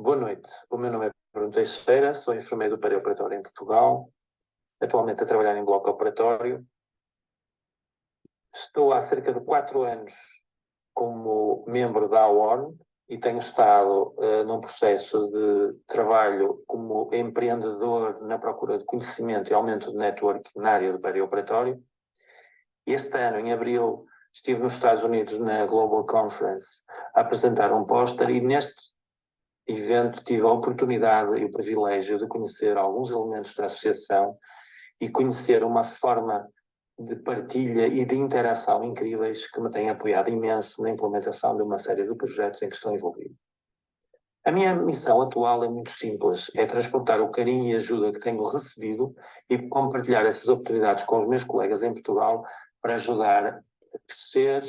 Boa noite, o meu nome é Bruno Teixeira, sou enfermeiro do Perioperatório em Portugal, atualmente a trabalhar em bloco operatório. Estou há cerca de 4 anos como membro da AORN e tenho estado num processo de trabalho como empreendedor na procura de conhecimento e aumento de network na área do perioperatório. Este ano, em abril, estive nos Estados Unidos na Global Conference a apresentar um póster e neste evento tive a oportunidade e o privilégio de conhecer alguns elementos da associação e conhecer uma forma de partilha e de interação incríveis que me têm apoiado imenso na implementação de uma série de projetos em que estou envolvido. A minha missão atual é muito simples, é transportar o carinho e ajuda que tenho recebido e compartilhar essas oportunidades com os meus colegas em Portugal para ajudar a crescer,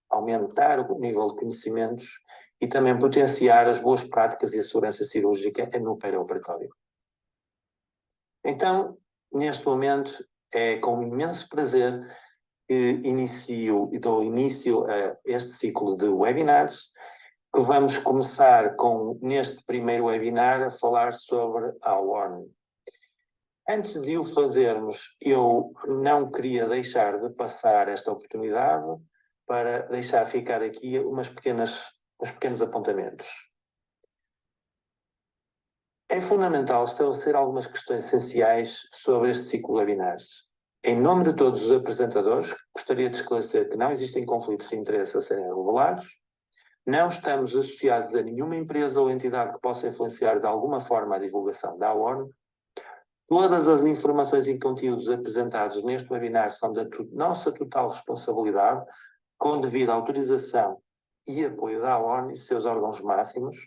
aumentar o nível de conhecimentos e também potenciar as boas práticas e a segurança cirúrgica no peri-operatório. Então, neste momento, é com imenso prazer que inicio e dou início a este ciclo de webinars, que vamos começar com, neste primeiro webinar, a falar sobre a AORN. Antes de o fazermos, eu não queria deixar de passar esta oportunidade para deixar ficar aqui uns pequenos apontamentos. É fundamental estabelecer algumas questões essenciais sobre este ciclo de webinars. Em nome de todos os apresentadores, gostaria de esclarecer que não existem conflitos de interesse a serem revelados, não estamos associados a nenhuma empresa ou entidade que possa influenciar de alguma forma a divulgação da AORN. Todas as informações e conteúdos apresentados neste webinar são da nossa total responsabilidade, com devida autorização e apoio da AORN e seus órgãos máximos,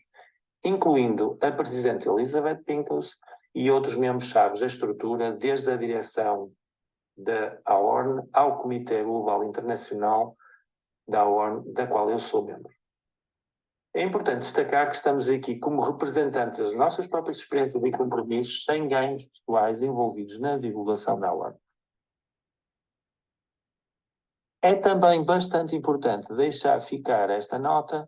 incluindo a Presidente Elizabeth Pincus e outros membros-chave da estrutura, desde a direção da AORN ao Comitê Global Internacional da AORN, da qual eu sou membro. É importante destacar que estamos aqui como representantes das nossas próprias experiências e compromissos, sem ganhos pessoais envolvidos na divulgação da AORN. É também bastante importante deixar ficar esta nota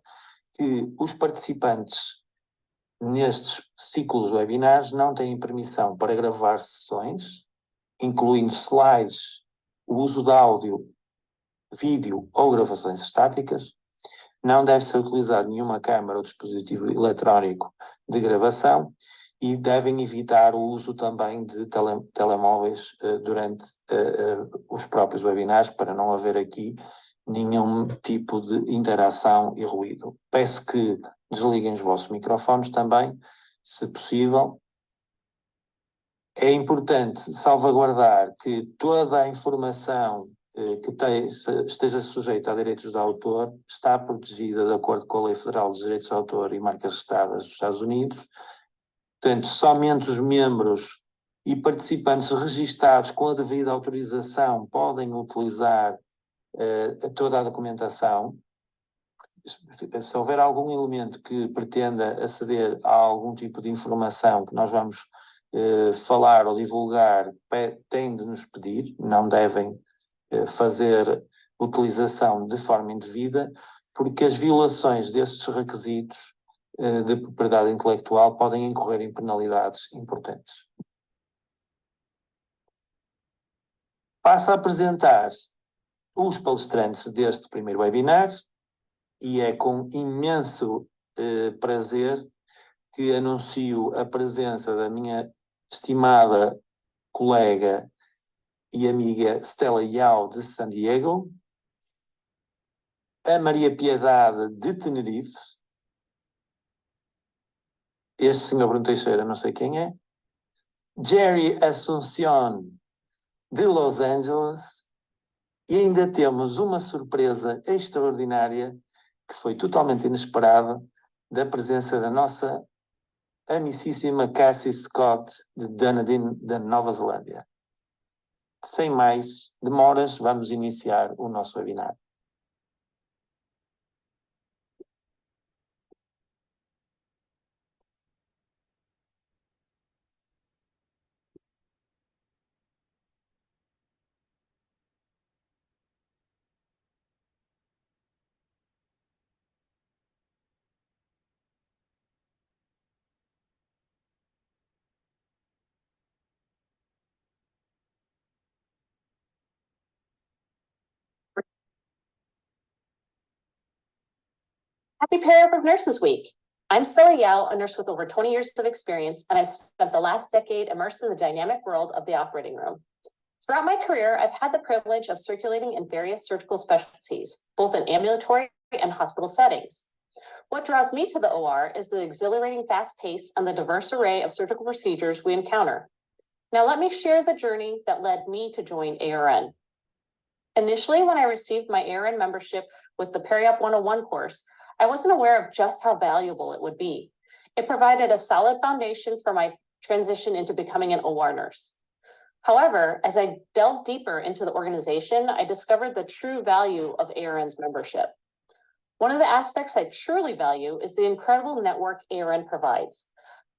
que os participantes nestes ciclos webinars não têm permissão para gravar sessões, incluindo slides, o uso de áudio, vídeo ou gravações estáticas. Não deve-se utilizar nenhuma câmara ou dispositivo eletrónico de gravação e devem evitar o uso também de telemóveis durante os próprios webinars para não haver aqui nenhum tipo de interação e ruído. Peço que desliguem os vossos microfones também, se possível. É importante salvaguardar que toda a informação que esteja sujeita a direitos de autor está protegida de acordo com a Lei Federal dos Direitos de Autor e Marcas Registradas dos Estados Unidos. Portanto, somente os membros e participantes registados com a devida autorização podem utilizar toda a documentação. Se houver algum elemento que pretenda aceder a algum tipo de informação que nós vamos falar ou divulgar, têm de nos pedir, não devem fazer utilização de forma indevida, porque as violações destes requisitos de propriedade intelectual podem incorrer em penalidades importantes. Passo a apresentar os palestrantes deste primeiro webinar e é com imenso prazer que anuncio a presença da minha estimada colega e amiga Stella Yao de San Diego, a Maria Piedad de Tenerife, este senhor Bruno Teixeira não sei quem é, Gerry Asuncion de Los Angeles e ainda temos uma surpresa extraordinária que foi totalmente inesperada da presença da nossa amicíssima Cassie Scott de Dunedin, da Nova Zelândia. Sem mais demoras, vamos iniciar o nosso webinar. Happy Perioperative Nurses Week. I'm Sully Yao, a nurse with over 20 years of experience, and I've spent the last decade immersed in the dynamic world of the operating room. Throughout my career, I've had the privilege of circulating in various surgical specialties, both in ambulatory and hospital settings. What draws me to the OR is the exhilarating fast pace and the diverse array of surgical procedures we encounter. Now, let me share the journey that led me to join AORN. Initially, when I received my AORN membership with the Periop 101 course, I wasn't aware of just how valuable it would be. It provided a solid foundation for my transition into becoming an OR nurse. However, as I delved deeper into the organization, I discovered the true value of AORN's membership. One of the aspects I truly value is the incredible network AORN provides.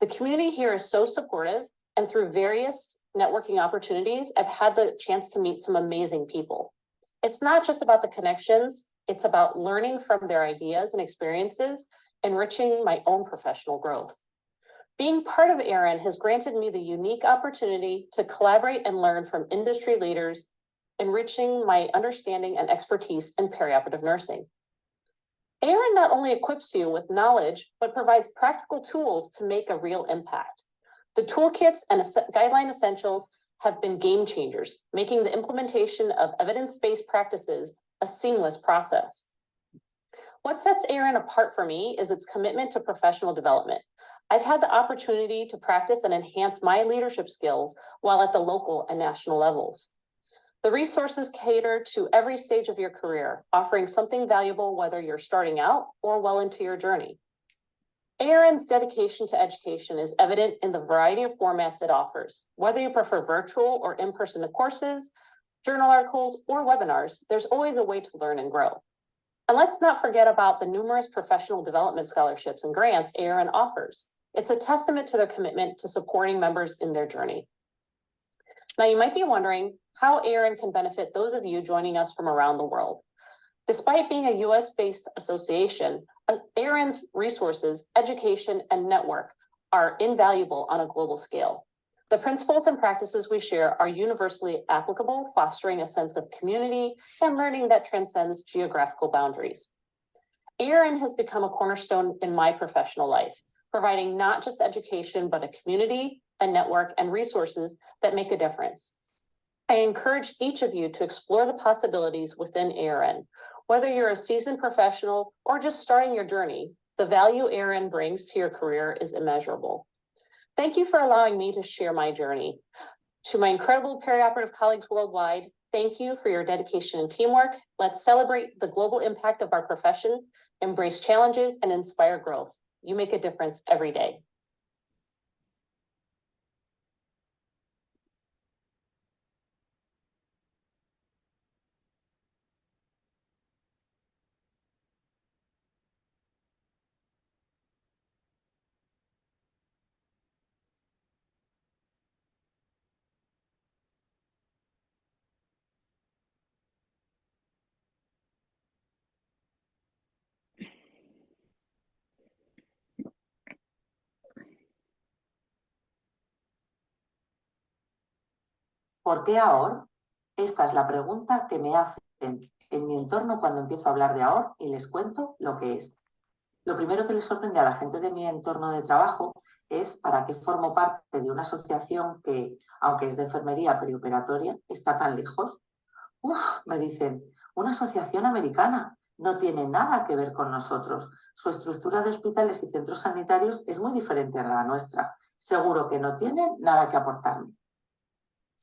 The community here is so supportive, and through various networking opportunities, I've had the chance to meet some amazing people. It's not just about the connections, it's about learning from their ideas and experiences, enriching my own professional growth. Being part of AORN has granted me the unique opportunity to collaborate and learn from industry leaders, enriching my understanding and expertise in perioperative nursing. AORN not only equips you with knowledge, but provides practical tools to make a real impact. The toolkits and guideline essentials have been game changers, making the implementation of evidence-based practices a seamless process. What sets AORN apart for me is its commitment to professional development. I've had the opportunity to practice and enhance my leadership skills while at the local and national levels. The resources cater to every stage of your career, offering something valuable whether you're starting out or well into your journey. AORN's dedication to education is evident in the variety of formats it offers. Whether you prefer virtual or in-person courses, journal articles, or webinars, there's always a way to learn and grow. And let's not forget about the numerous professional development scholarships and grants AORN offers. It's a testament to their commitment to supporting members in their journey. Now, you might be wondering how AORN can benefit those of you joining us from around the world. Despite being a US-based association, AORN's resources, education, and network are invaluable on a global scale. The principles and practices we share are universally applicable, fostering a sense of community and learning that transcends geographical boundaries. AORN has become a cornerstone in my professional life, providing not just education, but a community, a network, and resources that make a difference. I encourage each of you to explore the possibilities within AORN. Whether you're a seasoned professional or just starting your journey, the value AORN brings to your career is immeasurable. Thank you for allowing me to share my journey. To my incredible perioperative colleagues worldwide, thank you for your dedication and teamwork. Let's celebrate the global impact of our profession, embrace challenges, and inspire growth. You make a difference every day. ¿Por qué AORN? Esta es la pregunta que me hacen en mi entorno cuando empiezo a hablar de AORN y les cuento lo que es. Lo primero que les sorprende a la gente de mi entorno de trabajo es para qué formo parte de una asociación que, aunque es de enfermería perioperatoria, está tan lejos. Me dicen, una asociación americana, no tiene nada que ver con nosotros. Su estructura de hospitales y centros sanitarios es muy diferente a la nuestra. Seguro que no tienen nada que aportarme.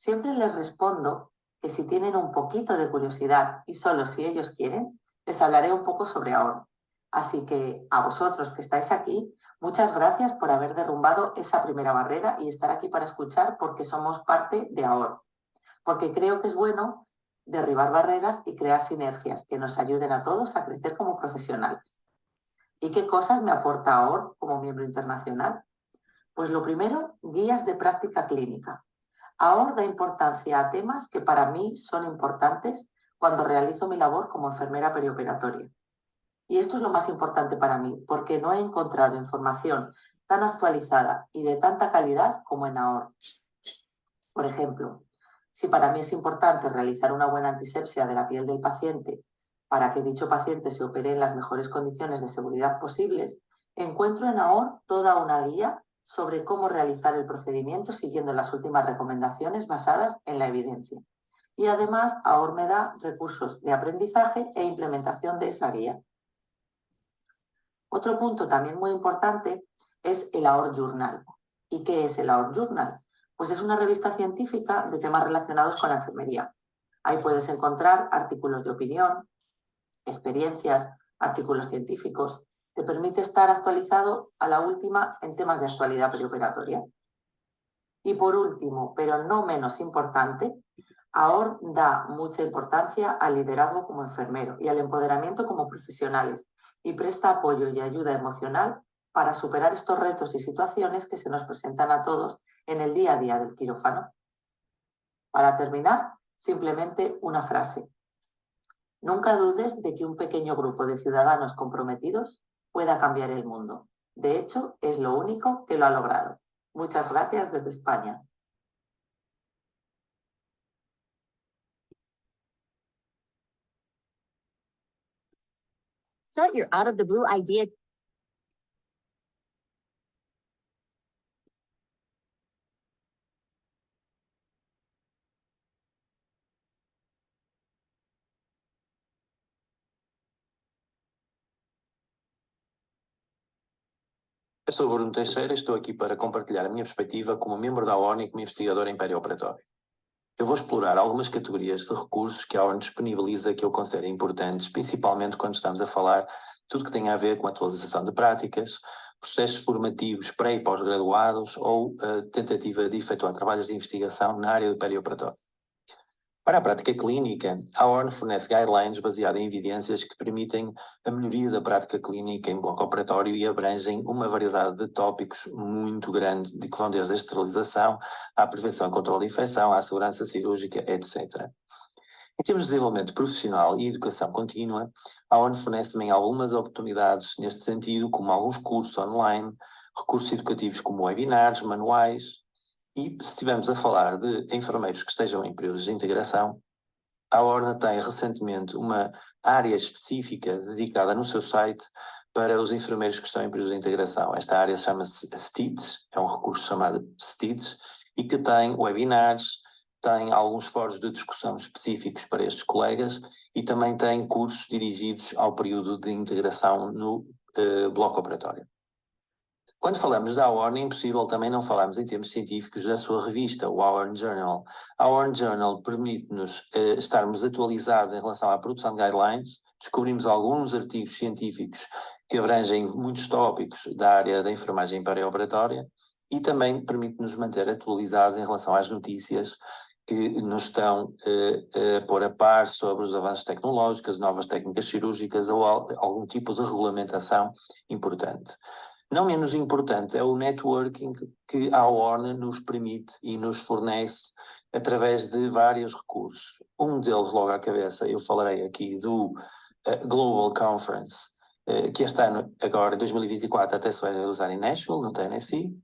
Siempre les respondo que si tienen un poquito de curiosidad y solo si ellos quieren, les hablaré un poco sobre AORN. Así que a vosotros que estáis aquí, muchas gracias por haber derrumbado esa primera barrera y estar aquí para escuchar porque somos parte de AORN. Porque creo que es bueno derribar barreras y crear sinergias que nos ayuden a todos a crecer como profesionales. ¿Y qué cosas me aporta AORN como miembro internacional? Pues lo primero, guías de práctica clínica. AORN da importancia a temas que para mí son importantes cuando realizo mi labor como enfermera perioperatoria. Y esto es lo más importante para mí, porque no he encontrado información tan actualizada y de tanta calidad como en AORN. Por ejemplo, si para mí es importante realizar una buena antisepsia de la piel del paciente para que dicho paciente se opere en las mejores condiciones de seguridad posibles, encuentro en AORN toda una guía sobre cómo realizar el procedimiento siguiendo las últimas recomendaciones basadas en la evidencia. Y además, AORN me da recursos de aprendizaje e implementación de esa guía. Otro punto también muy importante es el AORN Journal. ¿Y qué es el AORN Journal? Pues es una revista científica de temas relacionados con la enfermería. Ahí puedes encontrar artículos de opinión, experiencias, artículos científicos. Te permite estar actualizado a la última en temas de actualidad perioperatoria. Y por último, pero no menos importante, AORN da mucha importancia al liderazgo como enfermero y al empoderamiento como profesionales y presta apoyo y ayuda emocional para superar estos retos y situaciones que se nos presentan a todos en el día a día del quirófano. Para terminar, simplemente una frase. Nunca dudes de que un pequeño grupo de ciudadanos comprometidos pueda cambiar el mundo. De hecho, es lo único que lo ha logrado. Muchas gracias desde España. Start your out of the blue idea. Eu sou Bruno Teixeira e estou aqui para compartilhar a minha perspectiva como membro da AORN e como investigador em peri-operatório. Eu vou explorar algumas categorias de recursos que a AORN disponibiliza que eu considero importantes, principalmente quando estamos a falar de tudo que tem a ver com a atualização de práticas, processos formativos pré- e pós-graduados ou tentativa de efetuar trabalhos de investigação na área do peri-operatório. Para a prática clínica, a AORN fornece guidelines baseadas em evidências que permitem a melhoria da prática clínica em bloco operatório e abrangem uma variedade de tópicos muito grande, que vão desde a esterilização, à prevenção e controle de infecção, à segurança cirúrgica, etc. Em termos de desenvolvimento profissional e educação contínua, a AORN fornece também algumas oportunidades neste sentido, como alguns cursos online, recursos educativos como webinars, manuais. E se estivermos a falar de enfermeiros que estejam em períodos de integração, a AORN tem recentemente uma área específica dedicada no seu site para os enfermeiros que estão em períodos de integração. Esta área chama-se STIDS, é um recurso chamado STIDS, e que tem webinars, tem alguns fóruns de discussão específicos para estes colegas e também tem cursos dirigidos ao período de integração no bloco operatório. Quando falamos da AORN, é impossível também não falarmos em termos científicos da sua revista, o AORN Journal. A AORN Journal permite-nos estarmos atualizados em relação à produção de guidelines, descobrimos alguns artigos científicos que abrangem muitos tópicos da área da enfermagem peri-operatória e também permite-nos manter atualizados em relação às notícias que nos estão a pôr a par sobre os avanços tecnológicos, novas técnicas cirúrgicas ou algum tipo de regulamentação importante. Não menos importante é o networking que a AORN nos permite e nos fornece através de vários recursos. Um deles, logo à cabeça, eu falarei aqui do Global Conference, que este ano, agora, em 2024, até se vai realizar em Nashville, no Tennessee.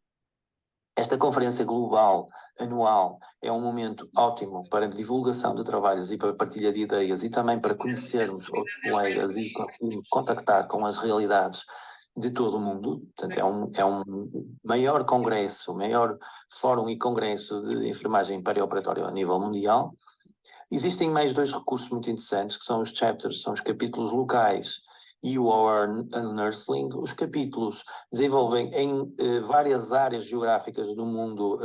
Esta conferência global anual é um momento ótimo para divulgação de trabalhos e para partilha de ideias e também para conhecermos outros colegas e conseguirmos contactar com as realidades de todo o mundo. Portanto, é um maior congresso, maior fórum e congresso de enfermagem peri-operatória a nível mundial. Existem mais dois recursos muito interessantes, que são os chapters, são os capítulos locais, e o AORN Nursing. Os capítulos desenvolvem em várias áreas geográficas do mundo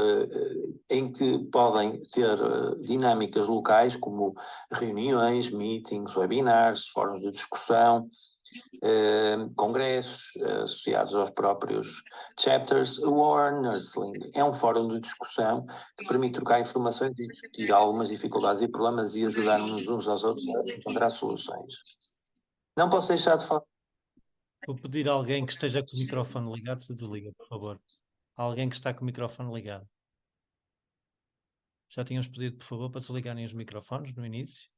em que podem ter dinâmicas locais, como reuniões, meetings, webinars, fóruns de discussão, congressos associados aos próprios chapters. O AORN Nursing é um fórum de discussão que permite trocar informações e discutir algumas dificuldades e problemas e ajudar-nos uns aos outros a encontrar soluções. Não posso deixar de falar. Vou pedir a alguém que esteja com o microfone ligado, se desliga, por favor. Alguém que está com o microfone ligado. Já tínhamos pedido, por favor, para desligarem os microfones no início.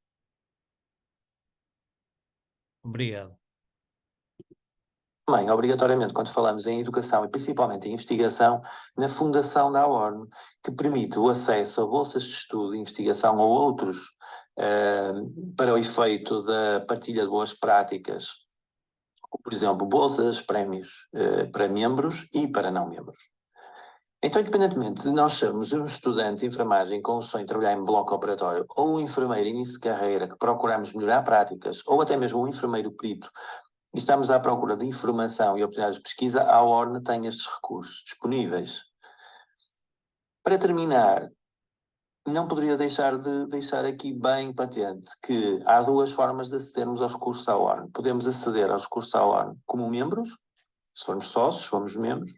Obrigado. Também, obrigatoriamente, quando falamos em educação e principalmente em investigação, na fundação da AORN, que permite o acesso a bolsas de estudo e investigação ou outros para o efeito da partilha de boas práticas, por exemplo, bolsas, prémios para membros e para não membros. Então, independentemente de nós sermos um estudante de enfermagem com o sonho de trabalhar em bloco operatório, ou um enfermeiro início de carreira que procuramos melhorar práticas, ou até mesmo um enfermeiro perito, e estamos à procura de informação e oportunidades de pesquisa, a AORN tem estes recursos disponíveis. Para terminar, não poderia deixar de deixar aqui bem patente que há duas formas de acedermos aos recursos da AORN. Podemos aceder aos recursos da AORN como membros, se formos sócios, somos membros,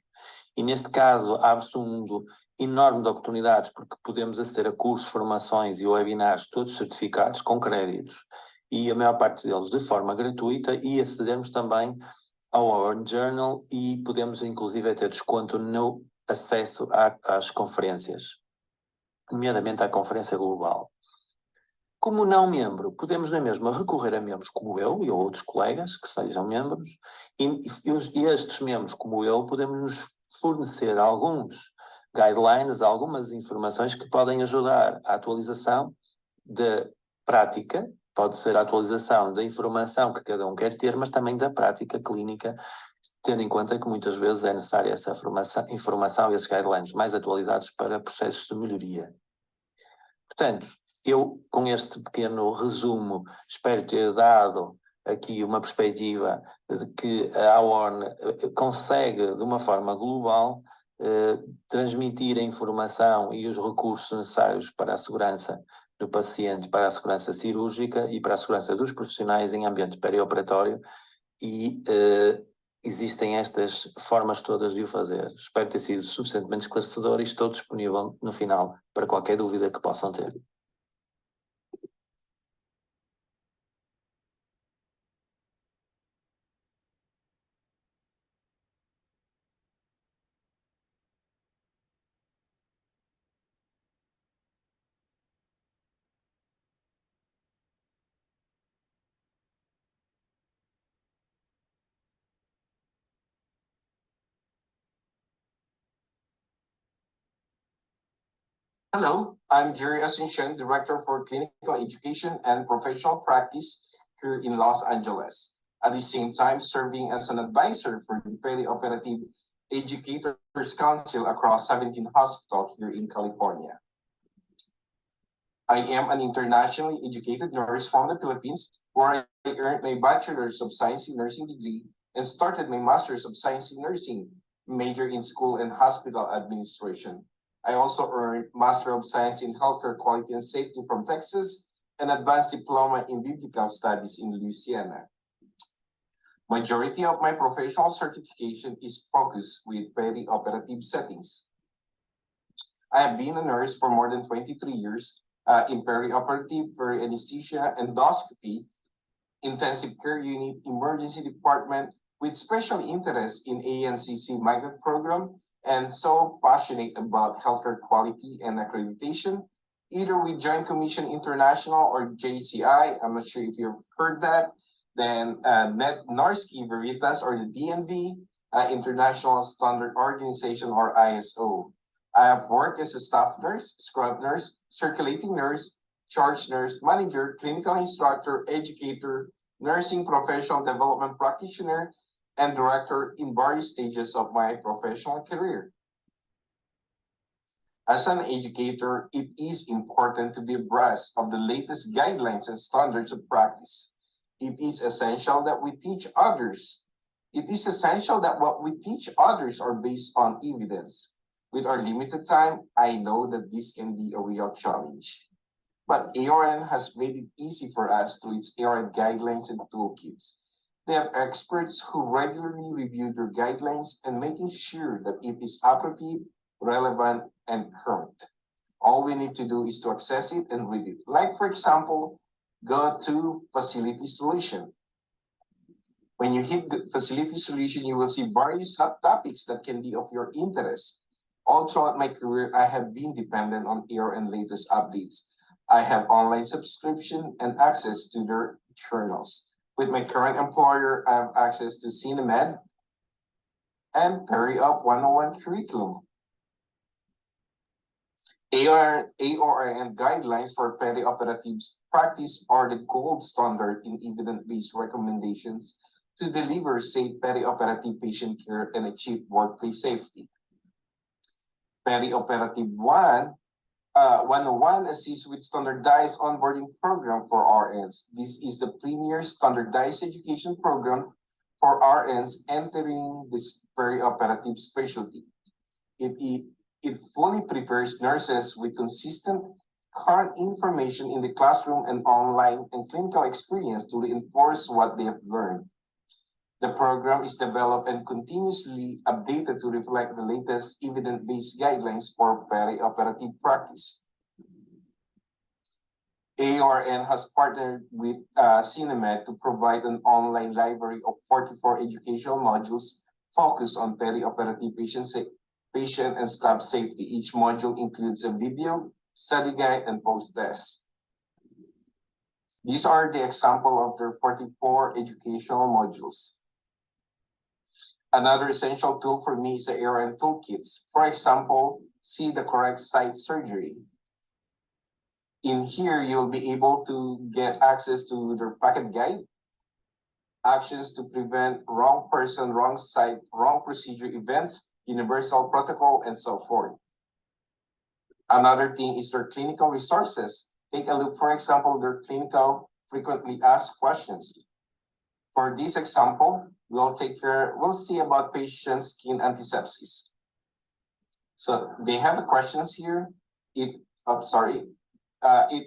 e neste caso abre-se um mundo enorme de oportunidades, porque podemos aceder a cursos, formações e webinars, todos certificados, com créditos, e a maior parte deles de forma gratuita, e acedermos também ao AORN Journal e podemos inclusive ter desconto no acesso às conferências, nomeadamente à Conferência Global. Como não membro, podemos na mesma recorrer a membros como eu e outros colegas que sejam membros, e estes membros como eu podemos nos fornecer alguns guidelines, algumas informações que podem ajudar à atualização da prática, pode ser a atualização da informação que cada um quer ter, mas também da prática clínica, tendo em conta que muitas vezes é necessária essa informação e esses guidelines mais atualizados para processos de melhoria. Portanto, eu, com este pequeno resumo, espero ter dado aqui uma perspectiva de que a AORN consegue, de uma forma global, transmitir a informação e os recursos necessários para a segurança do paciente, para a segurança cirúrgica e para a segurança dos profissionais em ambiente perioperatório, e existem estas formas todas de o fazer. Espero ter sido suficientemente esclarecedor e estou disponível no final para qualquer dúvida que possam ter. Hello, I'm Gerry Asuncion, Director for Clinical Education and Professional Practice here in Los Angeles. At the same time, serving as an advisor for the Peri-operative Educators Council across 17 hospitals here in California. I am an internationally educated nurse from the Philippines, where I earned my Bachelor's of Science in Nursing degree and started my Master's of Science in Nursing, major in School and Hospital Administration. I also earned Master of Science in Healthcare Quality and Safety from Texas and Advanced Diploma in Biblical Studies in Louisiana. Majority of my professional certification is focused with peri-operative settings. I have been a nurse for more than 23 years in peri-operative, peri-anesthesia, endoscopy, intensive care unit, emergency department, with special interest in ANCC migrant program, and so passionate about healthcare quality and accreditation, either with Joint Commission International or JCI. I'm not sure if you've heard that. Then Norski Veritas or the DNV, International Standard Organization or ISO. I have worked as a staff nurse, scrub nurse, circulating nurse, charge nurse, manager, clinical instructor, educator, nursing professional development practitioner, and director in various stages of my professional career. As an educator, it is important to be abreast of the latest guidelines and standards of practice. It is essential that we teach others. It is essential that what we teach others are based on evidence. With our limited time, I know that this can be a real challenge. But AORN has made it easy for us through its AORN guidelines and toolkits. They have experts who regularly review their guidelines and making sure that it is appropriate, relevant, and current. All we need to do is to access it and read it. Like, for example, go to Facility Solution. When you hit the Facility Solution, you will see various subtopics that can be of your interest. All throughout my career, I have been dependent on AORN latest updates. I have online subscription and access to their journals. With my current employer, I have access to CineMed and Peri-Op 101 curriculum. AORN guidelines for peri-operative practice are the gold standard in evidence-based recommendations to deliver safe peri-operative patient care and achieve workplace safety. Peri-operative 101 assists with standardized onboarding program for RNs. This is the premier standardized education program for RNs entering this peri-operative specialty. It fully prepares nurses with consistent current information in the classroom and online and clinical experience to reinforce what they have learned. The program is developed and continuously updated to reflect the latest evidence-based guidelines for peri-operative practice. AORN has partnered with Cinemed to provide an online library of 44 educational modules focused on peri-operative patient and staff safety. Each module includes a video, study guide, and post-test. These are the example of their 44 educational modules. Another essential tool for me is the AORN toolkits. For example, see the correct site surgery. In here, you'll be able to get access to their packet guide, actions to prevent wrong person, wrong site, wrong procedure events, universal protocol, and so forth. Another thing is their clinical resources. Take a look, for example, their clinical frequently asked questions. For this example, we'll see about patient skin antisepsis. So they have the questions here. It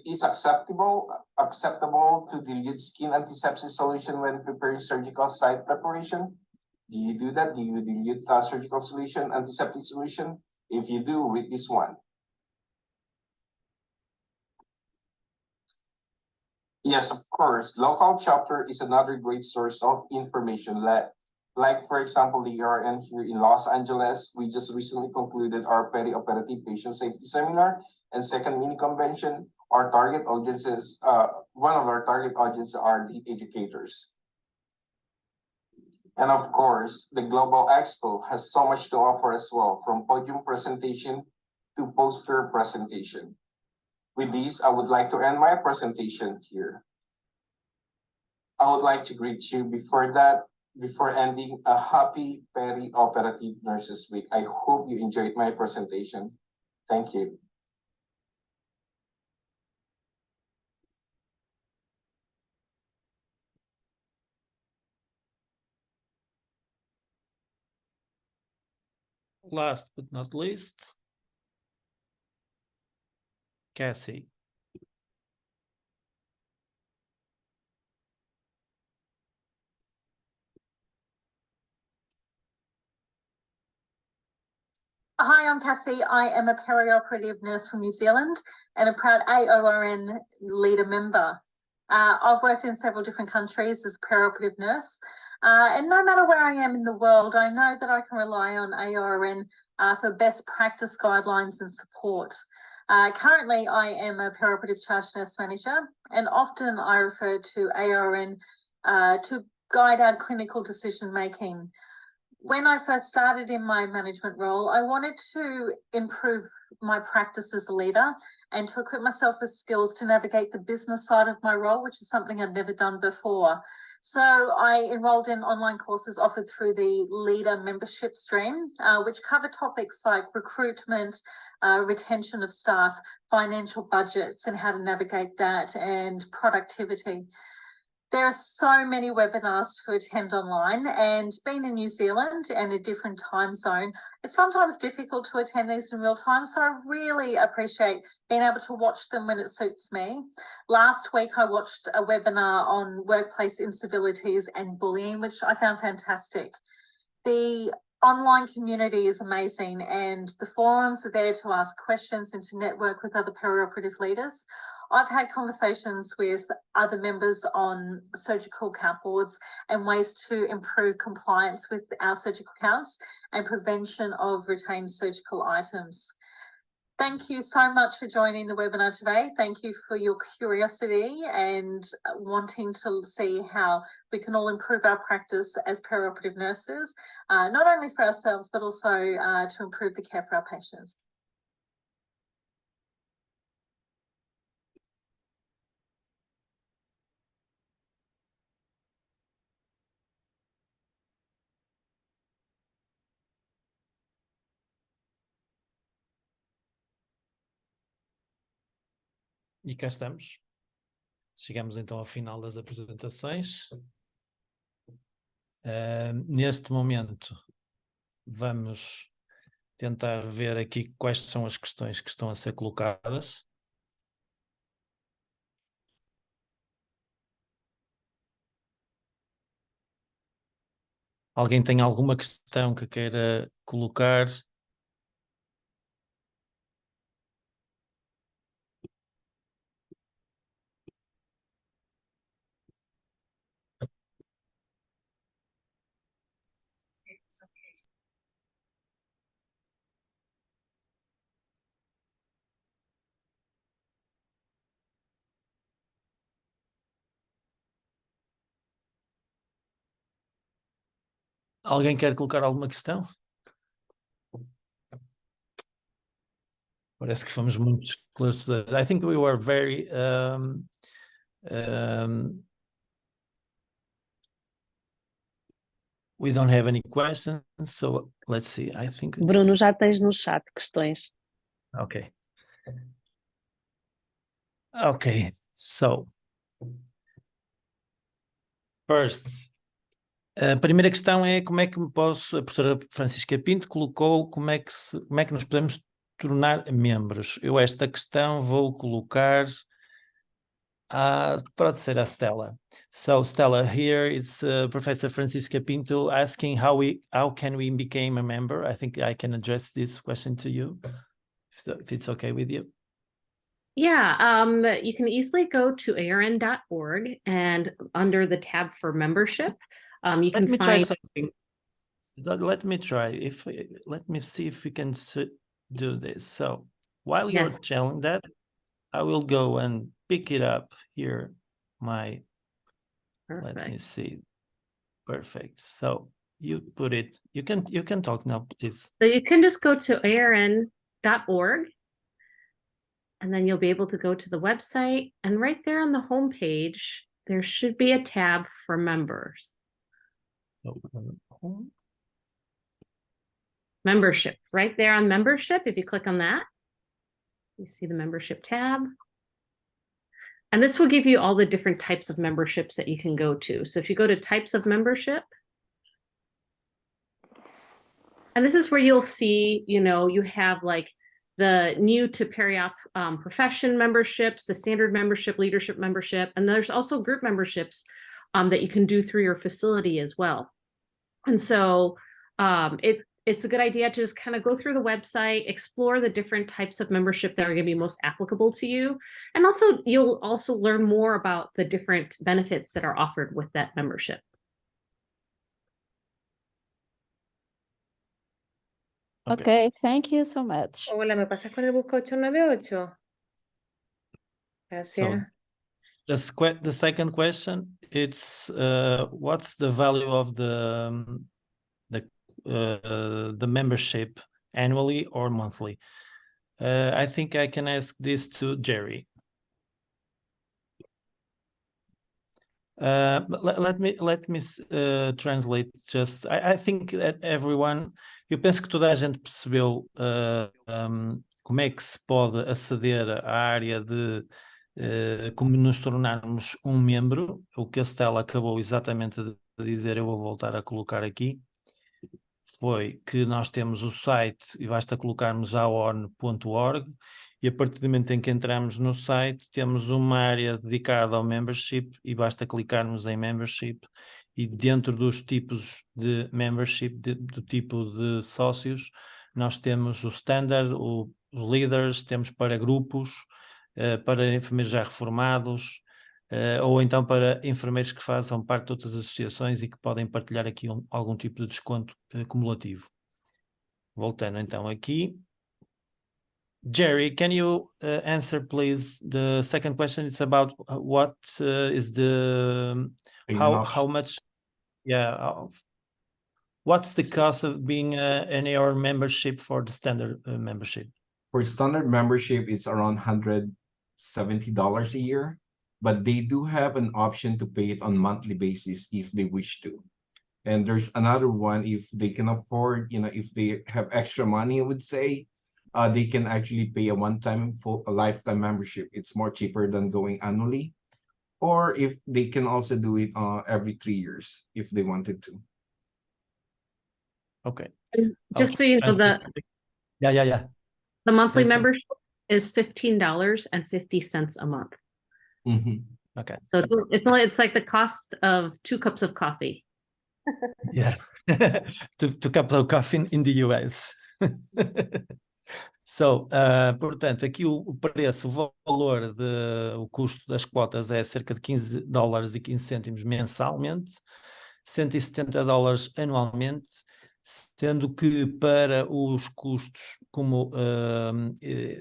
is acceptable to dilute skin antisepsis solution when preparing surgical site preparation. Do you do that? Do you dilute surgical solution, antiseptic solution? If you do, read this one. Yes, of course. Local chapter is another great source of information. Like for example, the AORN here in Los Angeles, we just recently concluded our peri-operative patient safety seminar and second mini convention. Our target audiences, one of our target audiences are the educators. And of course, the Global Expo has so much to offer as well, from podium presentation to poster presentation. With this, I would like to end my presentation here. I would like to greet you before ending a happy peri-operative Nurses Week. I hope you enjoyed my presentation. Thank you. Last but not least, Cassie. Hi, I'm Cassie. I am a peri-operative nurse from New Zealand and a proud AORN leader member. I've worked in several different countries as a peri-operative nurse. And no matter where I am in the world, I know that I can rely on AORN for best practice guidelines and support. Currently, I am a peri-operative charge nurse manager, and often I refer to AORN to guide our clinical decision making. When I first started in my management role, I wanted to improve my practice as a leader and to equip myself with skills to navigate the business side of my role, which is something I'd never done before. So I enrolled in online courses offered through the leader membership stream, which cover topics like recruitment, retention of staff, financial budgets and how to navigate that, and productivity. There are so many webinars to attend online, and being in New Zealand and a different time zone, it's sometimes difficult to attend these in real time. So I really appreciate being able to watch them when it suits me. Last week, I watched a webinar on workplace incivilities and bullying, which I found fantastic. The online community is amazing, and the forums are there to ask questions and to network with other peri-operative leaders. I've had conversations with other members on surgical count boards and ways to improve compliance with our surgical counts and prevention of retained surgical items. Thank you so much for joining the webinar today. Thank you for your curiosity and wanting to see how we can all improve our practice as peri-operative nurses, not only for ourselves, but also to improve the care for our patients. E cá estamos. Chegamos então ao final das apresentações. Neste momento, vamos tentar ver aqui quais são as questões que estão a ser colocadas. Alguém tem alguma questão que queira colocar? Alguém quer colocar alguma questão? Parece que fomos muito esclarecedores. I think we were very we don't have any questions, so let's see. I think it's... Bruno, já tens no chat questões. Okay. Okay, so first, a primeira questão é como é que me posso, a professora Francisca Pinto colocou como é que nos podemos tornar membros. Eu esta questão vou colocar pode ser a Stella. So Stella, here is Professor Francisca Pinto asking how can we become a member. I think I can address this question to you, if it's okay with you. Yeah, you can easily go to AORN.org and under the tab for membership, you can Let me find... try something. Let me try. Let me see if we can do this. So while you're Yes. telling that, I will go and pick it up here. Perfect. Let me see. Perfect. So you put it. You can talk now, please. So you can just go to AORN.org and then you'll be able to go to the website, and right there on the home page, there should be a tab for members. So Membership, right there on membership. If you click on that, you see the membership tab. And this will give you all the different types of memberships that you can go to. So if you go to types of membership, and this is where you'll see, you have like the new to peri-op profession memberships, the standard membership, leadership membership, and there's also group memberships that you can do through your facility as well. And so it's a good idea to just kind of go through the website, explore the different types of membership that are going to be most applicable to you. And also, you'll also learn more about the different benefits that are offered with that membership. Okay, thank you so much. Hola, ¿me pasas con el busca 898? Gracias. So the second question, it's what's the value of the membership annually or monthly? I think I can ask this to Gerry. Let me translate just. I think that everyone, eu penso que toda a gente percebeu como é que se pode aceder à área de como nos tornarmos um membro. O que a Stella acabou exatamente de dizer, eu vou voltar a colocar aqui, foi que nós temos o site e basta colocarmos aorn.org e a partir do momento em que entramos no site temos uma área dedicada ao membership e basta clicarmos em membership e dentro dos tipos de membership, do tipo de sócios, nós temos o standard, os leaders, temos para grupos, para enfermeiros já reformados, ou então para enfermeiros que façam parte de outras associações e que podem partilhar aqui algum tipo de desconto cumulativo. Voltando então aqui. Gerry, can you answer please the second question? It's about what is the how much, what's the cost of being an AORN membership for the standard membership? For standard membership, it's around $170 a year, but they do have an option to pay it on monthly basis if they wish to. And there's another one if they can afford, if they have extra money, I would say, they can actually pay a one-time a lifetime membership. It's more cheaper than going annually. Or if they can also do it every 3 years if they wanted to. Okay. Just so you know, Yeah. the monthly Say. membership is $15.50 a month. Okay. So it's like the cost of 2 cups of coffee. Yeah. two cups of coffee in the US. So, portanto, aqui o preço, o valor, o custo das quotas é cerca de $15.15 mensalmente, $170 anualmente, sendo que para os custos como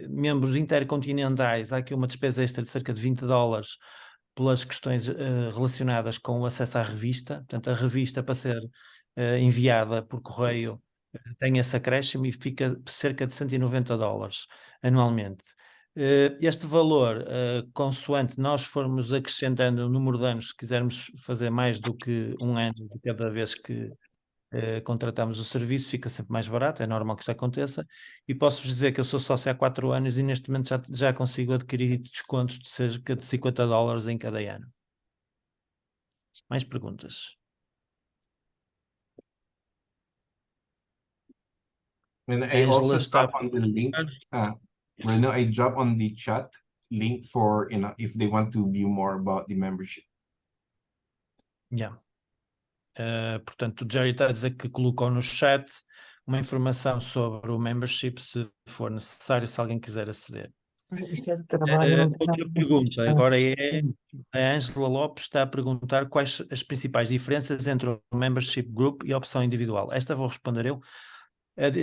membros intercontinentais há aqui uma despesa extra de cerca de $20 pelas questões relacionadas com o acesso à revista. Portanto, a revista para ser enviada por correio tem esse acréscimo e fica cerca de $190 anualmente. Este valor, consoante nós formos acrescentando o número de anos, se quisermos fazer mais do que um ano de cada vez que contratamos o serviço, fica sempre mais barato, é normal que isso aconteça, e posso-vos dizer que eu sou sócio há 4 anos e neste momento já consigo adquirir descontos de cerca de $50 em cada ano. Mais perguntas? And I also drop on the link. Reno, I drop on the chat link for if they want to view more about the membership. Yeah. Portanto, o Gerry está a dizer que colocou no chat uma informação sobre o membership, se for necessário, se alguém quiser aceder. Outra pergunta agora é: a Ângela Lopes está a perguntar quais as principais diferenças entre o membership group e a opção individual. Esta vou responder eu.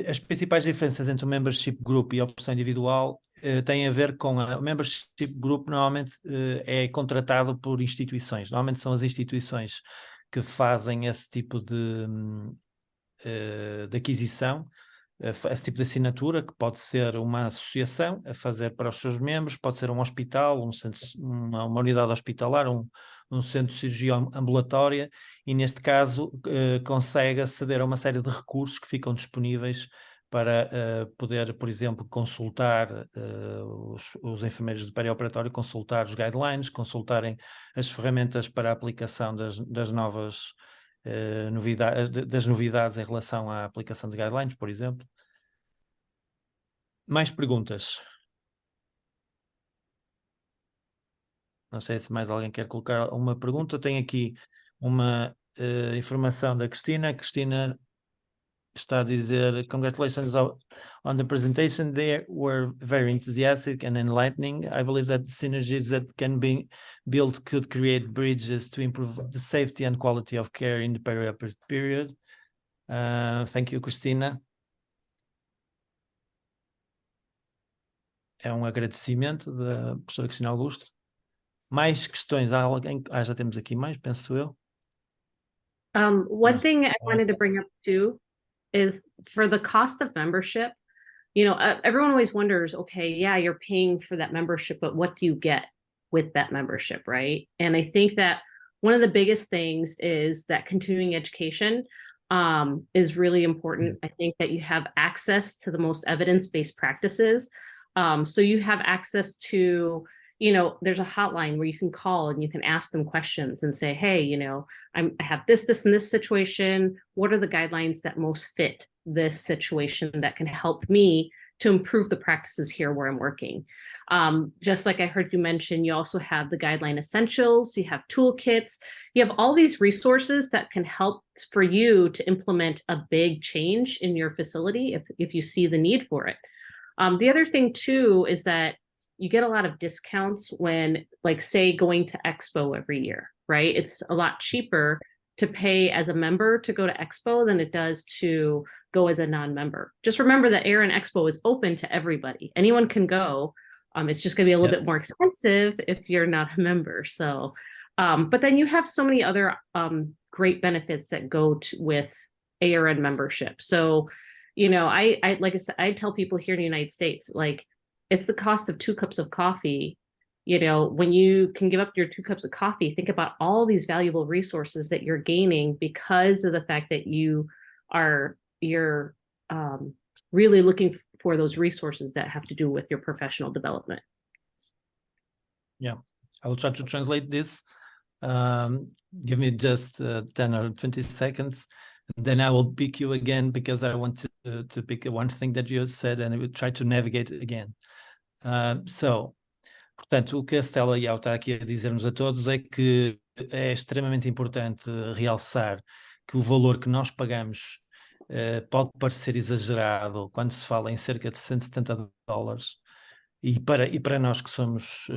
As principais diferenças entre o membership group e a opção individual têm a ver com o membership group. Normalmente é contratado por instituições, normalmente são as instituições que fazem esse tipo de aquisição, esse tipo de assinatura, que pode ser uma associação a fazer para os seus membros, pode ser um hospital, uma unidade hospitalar, um centro de cirurgia ambulatória, e neste caso consegue aceder a uma série de recursos que ficam disponíveis para poder, por exemplo, consultar os enfermeiros de peri-operatório, consultar os guidelines, consultarem as ferramentas para a aplicação das novas das novidades em relação à aplicação de guidelines, por exemplo. Mais perguntas? Não sei se mais alguém quer colocar uma pergunta. Tem aqui uma informação da Cristina. Cristina está a dizer: congratulations on the presentation. They were very enthusiastic and enlightening. I believe that the synergies that can be built could create bridges to improve the safety and quality of care in the peri-operative period. Thank you, Cristina. É um agradecimento da professora Cristina Augusto. Mais questões? Há alguém? Já temos aqui mais, penso eu. One thing I wanted to bring up too is for the cost of membership, everyone always wonders, okay, yeah, you're paying for that membership, but what do you get with that membership, right? And I think that one of the biggest things is that continuing education is really important. I think that you have access to the most evidence-based practices. So you have access to, there's a hotline where you can call and you can ask them questions and say, hey, I have this, and this situation. What are the guidelines that most fit this situation that can help me to improve the practices here where I'm working? Just like I heard you mention, you also have the guideline essentials, you have toolkits, you have all these resources that can help for you to implement a big change in your facility if you see the need for it. The other thing too is that you get a lot of discounts when, like, say, going to Expo every year, right? It's a lot cheaper to pay as a member to go to Expo than it does to go as a non-member. Just remember that AORN Expo is open to everybody. Anyone can go. It's just going to be a little bit more expensive if you're not a member. So, but then you have so many other great benefits that go with AORN membership. So, I like I said, I tell people here in the United States, like, it's the cost of 2 cups of coffee. When you can give up your 2 cups of coffee, think about all these valuable resources that you're gaining because of the fact that you're really looking for those resources that have to do with your professional development. Yeah, I will try to translate this. Give me just 10 or 20 seconds. Then I will pick you again, because I want to pick one thing that you said, and I will try to navigate it again. Portanto, o que a Stella Yao está aqui a dizer-nos a todos é que é extremamente importante realçar que o valor que nós pagamos pode parecer exagerado quando se fala em cerca de $170, e para nós que somos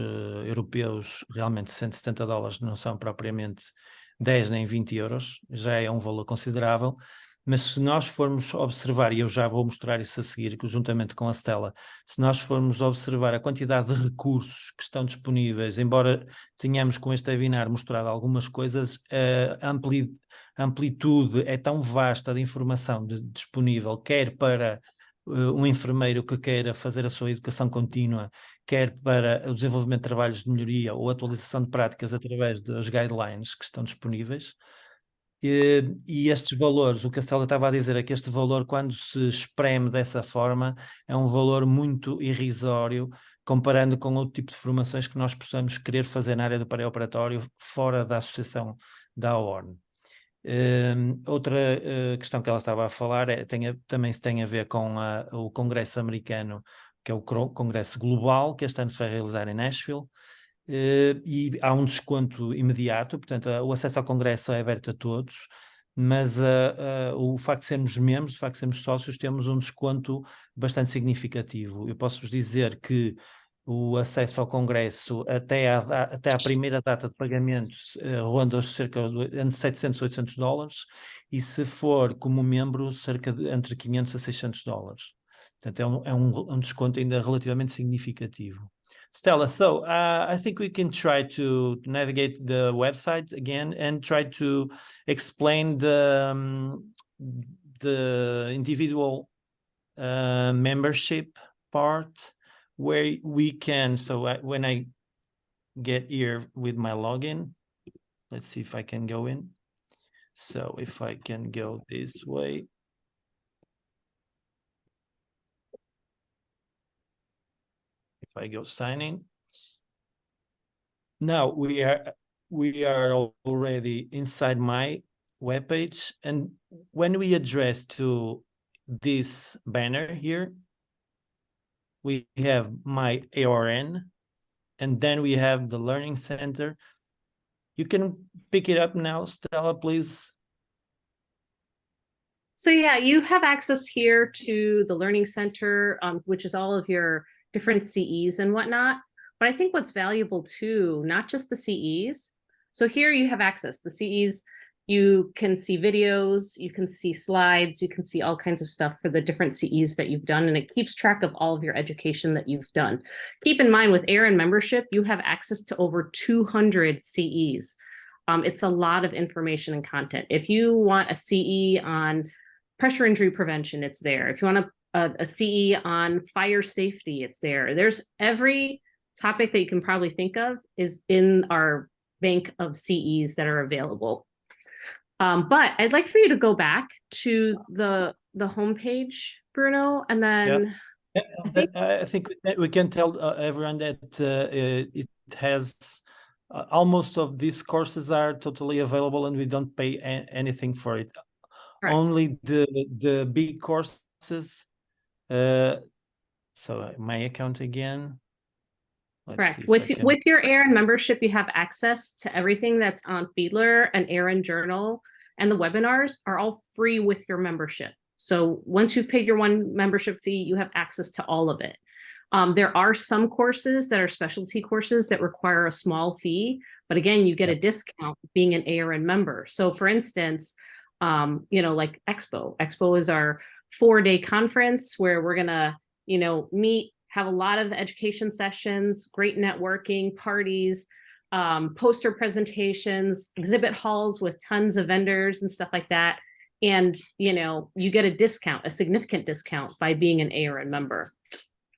europeus, realmente $170 não são propriamente 10 nem 20 euros, já é um valor considerável. Mas se nós formos observar, e eu já vou mostrar isso a seguir, juntamente com a Stella, se nós formos observar a quantidade de recursos que estão disponíveis, embora tenhamos com este webinar mostrado algumas coisas, a amplitude é tão vasta de informação disponível, quer para um enfermeiro que queira fazer a sua educação contínua, quer para o desenvolvimento de trabalhos de melhoria ou atualização de práticas através dos guidelines que estão disponíveis. E estes valores, o que a Stella estava a dizer é que este valor, quando se espreme dessa forma, é um valor muito irrisório, comparando com outro tipo de formações que nós possamos querer fazer na área do peri-operatório fora da associação da AORN. Outra questão que ela estava a falar também tem a ver com o Congresso americano, que é o Congresso Global, que este ano se vai realizar em Nashville. E há um desconto imediato, portanto o acesso ao Congresso é aberto a todos, mas o facto de sermos membros, o facto de sermos sócios, temos um desconto bastante significativo. Eu posso-vos dizer que o acesso ao Congresso até à primeira data de pagamento ronda cerca de entre $700 e $800, e se for como membro cerca de entre $500 a $600. Portanto é um desconto ainda relativamente significativo. Stella, so I think we can try to navigate the website again and try to explain the individual membership part, where we can, when I get here with my login, let's see if I can go in. So if I can go this way. If I go sign in, now we are already inside my webpage, and when we address to this banner here, we have my AORN, and then we have the Learning Center. You can pick it up now, Stella, please. So yeah, you have access here to the Learning Center, which is all of your different CEs and whatnot. But I think what's valuable too, not just the CEs. So here you have access. The CEs, you can see videos, you can see slides, you can see all kinds of stuff for the different CEs that you've done, and it keeps track of all of your education that you've done. Keep in mind, with AORN membership, you have access to over 200 CEs. It's a lot of information and content. If you want a CE on pressure injury prevention, it's there. If you want a CE on fire safety, it's there. There's every topic that you can probably think of is in our bank of CEs that are available. But I'd like for you to go back to the homepage, Bruno, and then I think we can tell everyone that it has almost of these courses are totally available, and we don't pay anything for it. Right. Only the big courses. So my account again. Correct. With your AORN membership, you have access to everything that's on Feedler and AORN Journal, and the webinars are all free with your membership. So once you've paid your one membership fee, you have access to all of it. There are some courses that are specialty courses that require a small fee, but again, you get a discount being an AORN member. So for instance, like Expo. Expo is our 4-day conference where we're gonna, meet, have a lot of education sessions, great networking, parties, poster presentations, exhibit halls with tons of vendors and stuff like that. And, you get a discount, a significant discount by being an AORN member.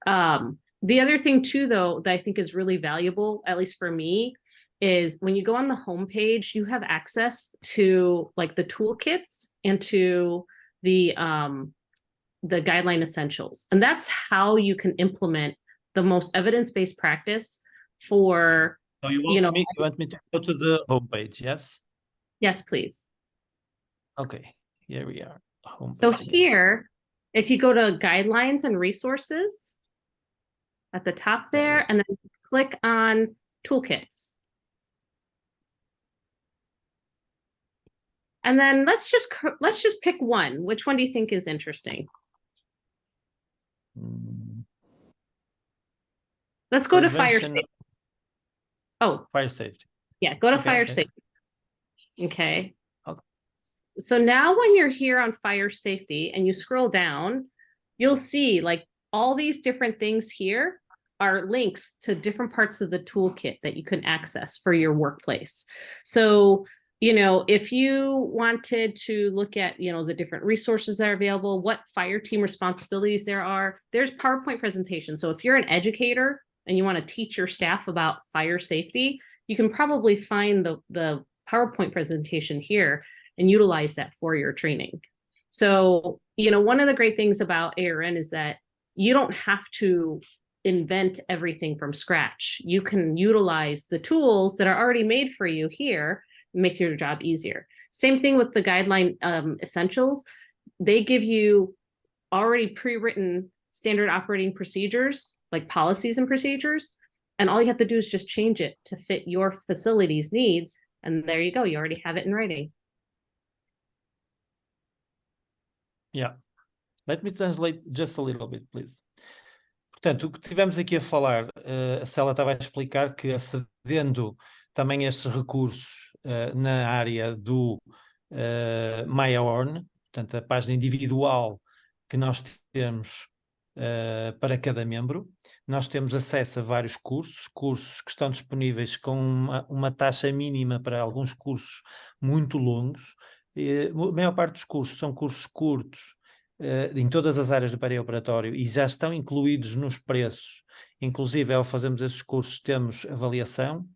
The other thing too, though, that I think is really valuable, at least for me, is when you go on the homepage, you have access to like the toolkits and to the the guideline essentials. And that's how you can implement the most evidence-based practice for, So you want me to go to the homepage, yes? Yes, please. Okay, here we are. So Homepage again. here, if you go to guidelines and resources at the top there, and then click on toolkits. And then let's just pick one. Which one do you think is interesting? Let's go to fire Prevention safety. Oh, Fire safety. yeah, go to Okay, fire okay. safety. Okay. Okay. So now when you're here on fire safety and you scroll down, you'll see like all these different things here are links to different parts of the toolkit that you can access for your workplace. So, you know, if you wanted to look at, you know, the different resources that are available, what fire team responsibilities there are, there's PowerPoint presentations. So if you're an educator and you want to teach your staff about fire safety, you can probably find the PowerPoint presentation here and utilize that for your training. So, you know, one of the great things about AORN is that you don't have to invent everything from scratch. You can utilize the tools that are already made for you here, make your job easier. Same thing with the guideline essentials. They give you already pre-written standard operating procedures, like policies and procedures. And all you have to do is just change it to fit your facility's needs. And there you go, you already have it in writing. Yeah. Let me translate just a little bit, please. Portanto, o que tivemos aqui a falar, a Célia estava a explicar que acedendo também a estes recursos na área do My AORN, portanto, a página individual que nós temos para cada membro, nós temos acesso a vários cursos que estão disponíveis com uma taxa mínima para alguns cursos muito longos. A maior parte dos cursos são cursos curtos, em todas as áreas do peri-operatório e já estão incluídos nos preços. Inclusive, ao fazermos esses cursos, temos avaliação,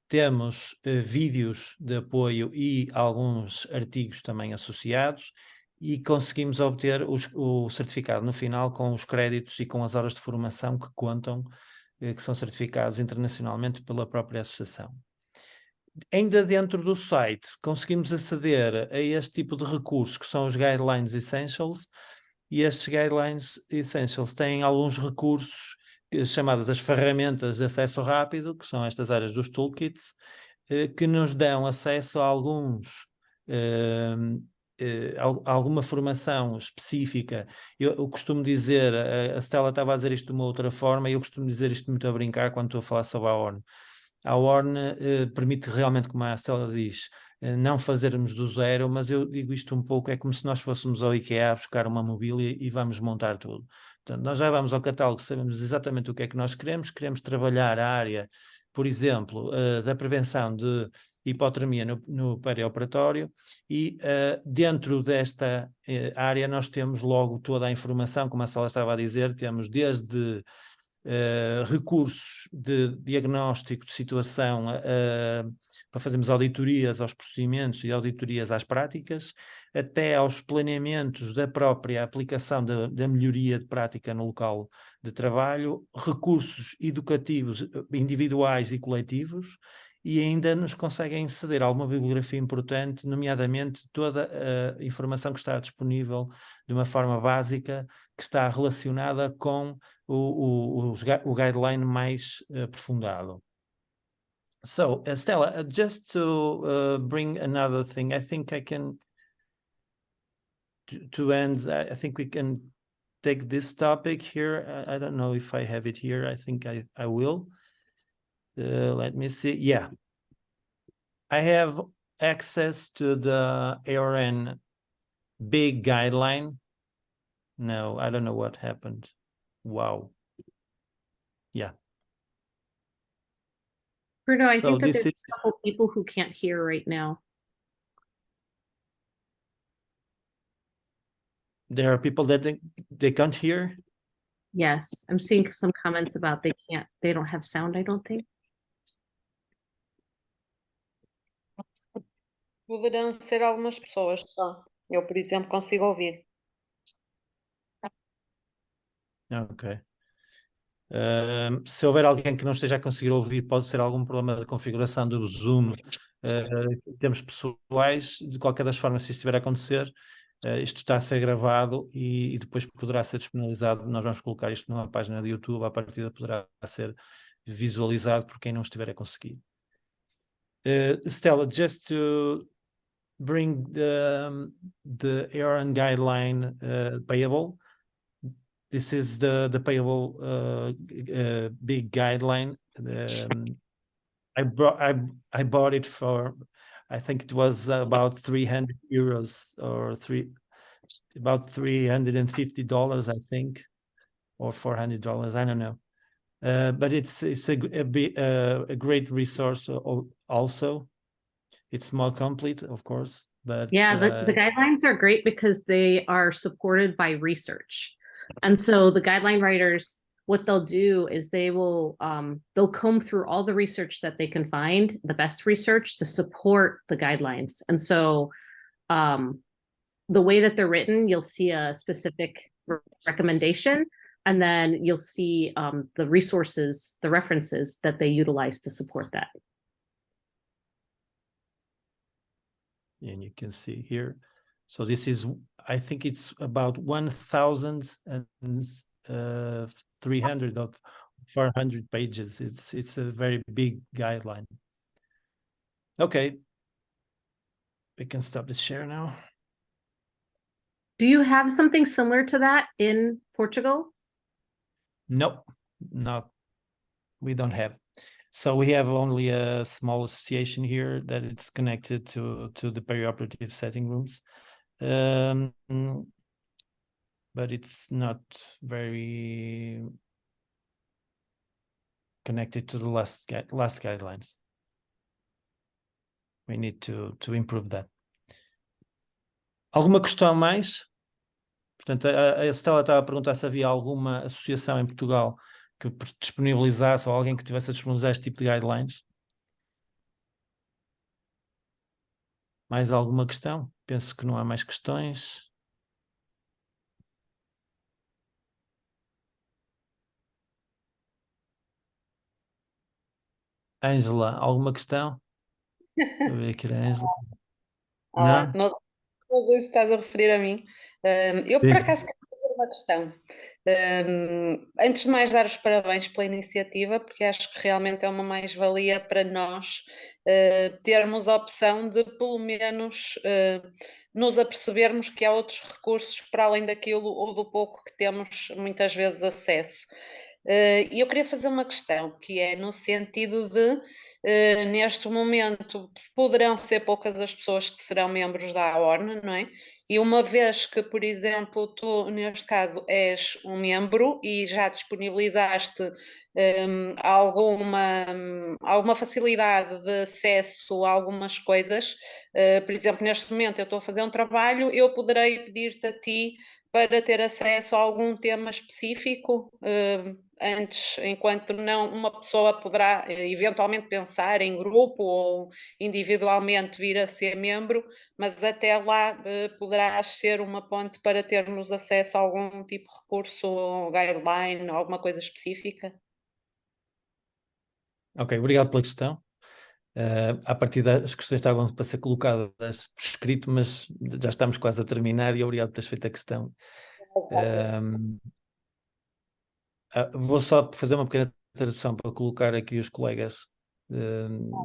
temos vídeos de apoio e alguns artigos também associados e conseguimos obter o certificado no final com os créditos e com as horas de formação que contam, que são certificados internacionalmente pela própria associação. Ainda dentro do site, conseguimos aceder a este tipo de recursos que são os Guidelines Essentials, e estes Guidelines Essentials têm alguns recursos chamadas as ferramentas de acesso rápido, que são estas áreas dos toolkits, que nos dão acesso a alguma formação específica. Eu costumo dizer, a Stella estava a dizer isto de uma outra forma, e eu costumo dizer isto muito a brincar quando estou a falar sobre a AORN. A AORN permite realmente, como a Stella diz, não fazermos do zero, mas eu digo isto um pouco, é como se nós fôssemos ao IKEA buscar uma mobília e vamos montar tudo. Portanto, nós já vamos ao catálogo, sabemos exatamente o que é que nós queremos trabalhar a área, por exemplo, da prevenção de hipotermia no peri-operatório, e dentro desta área nós temos logo toda a informação, como a Sala estava a dizer, temos desde recursos de diagnóstico de situação para fazermos auditorias aos procedimentos e auditorias às práticas, até aos planeamentos da própria aplicação da melhoria de prática no local de trabalho, recursos educativos individuais e coletivos, e ainda nos conseguem ceder alguma bibliografia importante, nomeadamente toda a informação que está disponível de uma forma básica, que está relacionada com o guideline mais aprofundado. So, Stella, just to bring another thing, I think I can, to end, I think we can take this topic here. I don't know if I have it here. I think I will. Let me see. Yeah. I have access to the AORN big guideline. No, I don't know what happened. Wow. Yeah. Bruno, I So think that this there's is, a couple people who can't hear right now. there are people that they can't hear. Yes, I'm seeing some comments about they don't have sound, I don't think. Poderão ser algumas pessoas só. Eu, por exemplo, consigo ouvir. Ok. Se houver alguém que não esteja a conseguir ouvir, pode ser algum problema de configuração do Zoom em termos pessoais. De qualquer das formas, se isto estiver a acontecer, isto está a ser gravado e depois poderá ser disponibilizado. Nós vamos colocar isto numa página de YouTube, à partida poderá ser visualizado por quem não estiver a conseguir. Stella, just to bring the AORN guideline payable. This is the payable big guideline. I bought it for, I think it was about 300 euros or about $350, I think, or $400. I don't know. But it's a great resource also. It's more complete, of course, but yeah, the guidelines are great because they are supported by research. And so the guideline writers, what they'll do is they'll comb through all the research that they can find, the best research to support the guidelines. And so the way that they're written, you'll see a specific recommendation, and then you'll see the resources, the references that they utilize to support that. And you can see here. So this is, I think it's about 1,300 or 400 pages. It's a very big guideline. Okay, we can stop the share now. Do you have something similar to that in Portugal? No, we don't have. So we have only a small association here that it's connected to the peri-operative setting rooms. But it's not very connected to the last guidelines. We need to improve that. Alguma questão mais? Portanto, a Estela estava a perguntar se havia alguma associação em Portugal que disponibilizasse, ou alguém que tivesse a disponibilizar este tipo de guidelines. Mais alguma questão? Penso que não há mais questões. Ângela, alguma questão? Estou a ver aqui a Ângela. Não? Não sei se estás a referir a mim. Eu, por acaso, quero fazer uma questão. Antes de mais, dar os parabéns pela iniciativa, porque acho que realmente é uma mais-valia para nós termos a opção de, pelo menos, nos apercebermos que há outros recursos para além daquilo ou do pouco que temos muitas vezes acesso. E eu queria fazer uma questão, que é no sentido de, neste momento, poderão ser poucas as pessoas que serão membros da AORN, não é? E uma vez que, por exemplo, tu, neste caso, és um membro e já disponibilizaste alguma facilidade de acesso a algumas coisas, por exemplo, neste momento eu estou a fazer um trabalho, eu poderei pedir-te a ti para ter acesso a algum tema específico, antes, enquanto não uma pessoa poderá eventualmente pensar em grupo ou individualmente vir a ser membro, mas até lá poderás ser uma ponte para termos acesso a algum tipo de recurso, guideline, alguma coisa específica? Ok, obrigado pela questão. A partir das questões estavam para ser colocadas por escrito, mas já estamos quase a terminar e obrigado por teres feito a questão. Vou só fazer uma pequena tradução para colocar aqui os colegas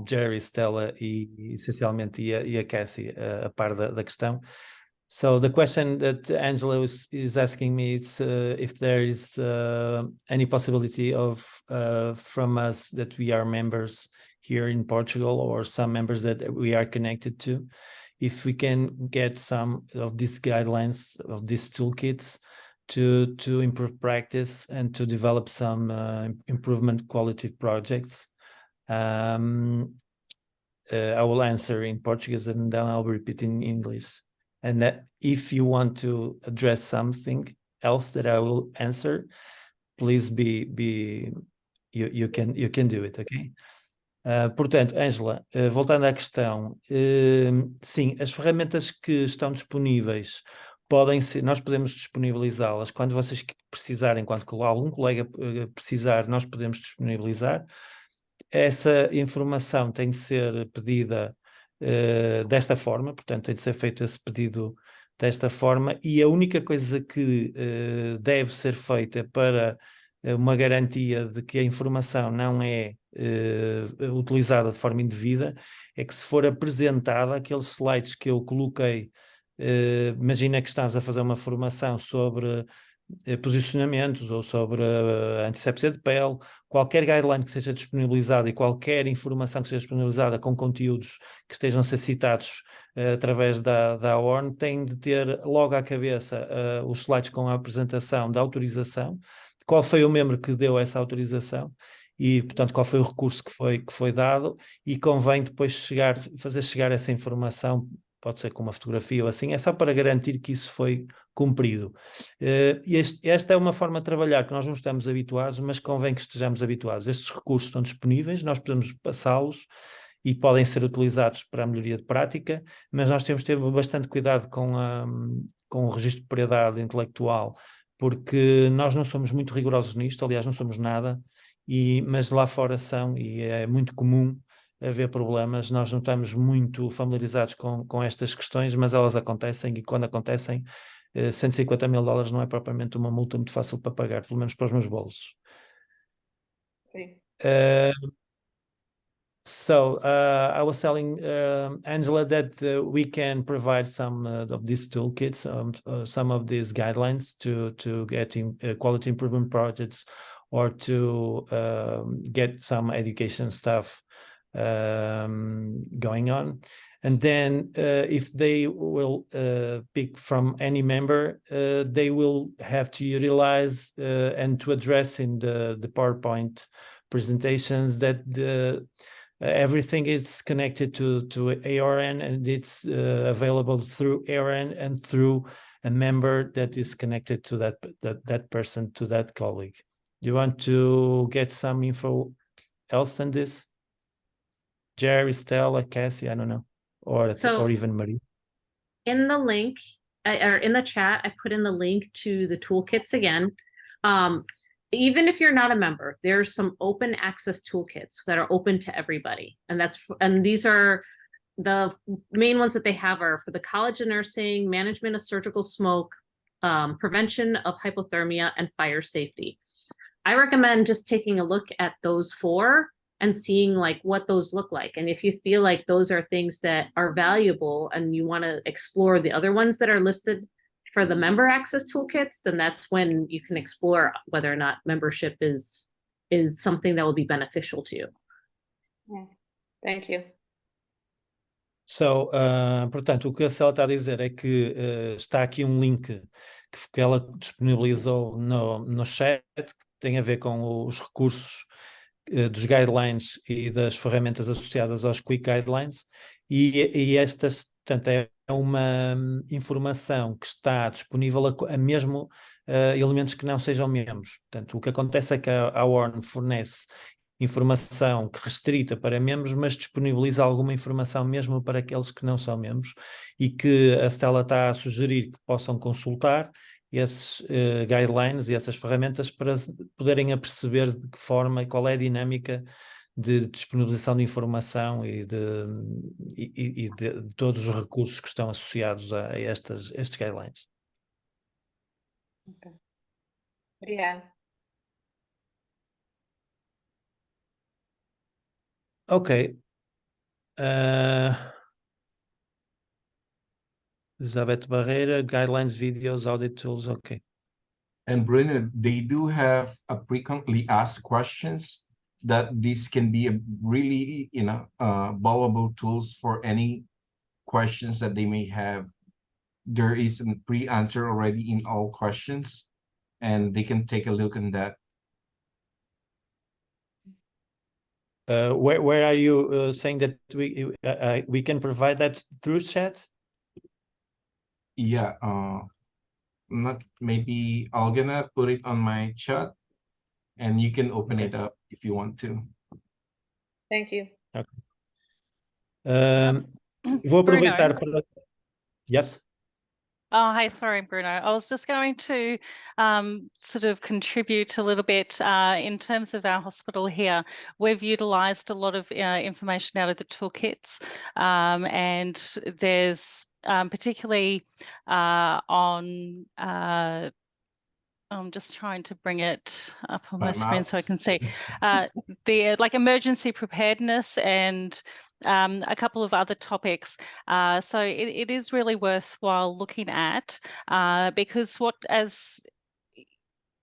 Gerry, Stella e essencialmente e a Cassie a par da questão. So the question that Angela is asking me is if there is any possibility of from us that we are members here in Portugal or some members that we are connected to, if we can get some of these guidelines, of these toolkits to improve practice and to develop some improvement quality projects. I will answer in Portuguese and then I'll repeat in English. And that if you want to address something else that I will answer, please you can do it, okay? Portanto, Ângela, voltando à questão, sim, as ferramentas que estão disponíveis nós podemos disponibilizá-las quando vocês precisarem, quando algum colega precisar, nós podemos disponibilizar. Essa informação tem de ser pedida desta forma, portanto tem de ser feito esse pedido desta forma, e a única coisa que deve ser feita para uma garantia de que a informação não é utilizada de forma indevida é que, se for apresentada, aqueles slides que eu coloquei, imagina que estás a fazer uma formação sobre posicionamentos ou sobre a antisepsia de pele, qualquer guideline que seja disponibilizada e qualquer informação que seja disponibilizada com conteúdos que estejam a ser citados através da AORN, tem de ter logo à cabeça os slides com a apresentação da autorização, qual foi o membro que deu essa autorização e, portanto, qual foi o recurso que foi dado, e convém depois fazer chegar essa informação, pode ser com uma fotografia ou assim, é só para garantir que isso foi cumprido. Esta é uma forma de trabalhar que nós não estamos habituados, mas convém que estejamos habituados. Estes recursos estão disponíveis, nós podemos passá-los e podem ser utilizados para a melhoria de prática, mas nós temos de ter bastante cuidado com o registro de propriedade intelectual, porque nós não somos muito rigorosos nisto, aliás não somos nada, mas lá fora são, e é muito comum haver problemas. Nós não estamos muito familiarizados com estas questões, mas elas acontecem, e quando acontecem, $150 mil não é propriamente uma multa muito fácil para pagar, pelo menos para os meus bolsos. Sim. I was telling Angela that we can provide some of these toolkits, some of these guidelines to get quality improvement projects, or to get some education stuff going on. And then if they will pick from any member, they will have to utilize and to address in the PowerPoint presentations that everything is connected to AORN, and it's available through AORN and through a member that is connected to that person, to that colleague. Do you want to get some info else than this? Gerry, Stella, Cassie, I don't know, or even Marie. In the link, or in the chat, I put in the link to the toolkits again. Even if you're not a member, there's some open access toolkits that are open to everybody. And these are the main ones that they have are for the College of Nursing, management of surgical smoke, prevention of hypothermia, and fire safety. I recommend just taking a look at those 4 and seeing like what those look like. And if you feel like those are things that are valuable and you want to explore the other ones that are listed for the member access toolkits, then that's when you can explore whether or not membership is something that will be beneficial to you. Yeah. Thank you. So, portanto, o que a Célia está a dizer é que está aqui um link que ela disponibilizou no chat, que tem a ver com os recursos dos guidelines e das ferramentas associadas aos Quick Guidelines, e estas, portanto, é uma informação que está disponível a mesmo elementos que não sejam membros. Portanto, o que acontece é que a AORN fornece informação que restrita para membros, mas disponibiliza alguma informação mesmo para aqueles que não são membros, e que a Stella está a sugerir que possam consultar esses guidelines e essas ferramentas para poderem perceber de que forma e qual é a dinâmica de disponibilização de informação e de todos os recursos que estão associados a estes guidelines. Okay. Obrigada. Okay. Elizabeth Barreira, guidelines, videos, audit tools, okay. And Bruno, they do have a frequently asked questions that this can be a really, valuable tools for any questions that they may have. There is a pre-answer already in all questions, and they can take a look at that. Where are you saying that we can provide that through chat? Yeah, maybe I'm gonna put it on my chat, and you can open it up if you want to. Thank you. Okay. Vou aproveitar para... Yes? Oh, hi, sorry, Bruno. I was just going to sort of contribute a little bit in terms of our hospital here. We've utilised a lot of information out of the toolkits, and there's particularly on I'm just trying to bring it up on my screen so I can see the like emergency preparedness and a couple of other topics. So it is really worthwhile looking at because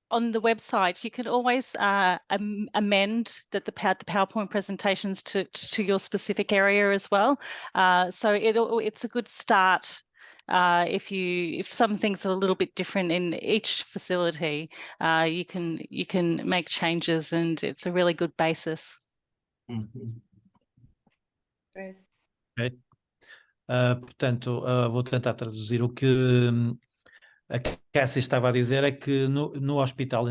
on the website, you can always amend the PowerPoint presentations to your specific area as well. So it's a good start. If some things are a little bit different in each facility, you can make changes, and it's a really good basis. Okay. Portanto, vou tentar traduzir o que a Cassie estava a dizer, é que no hospital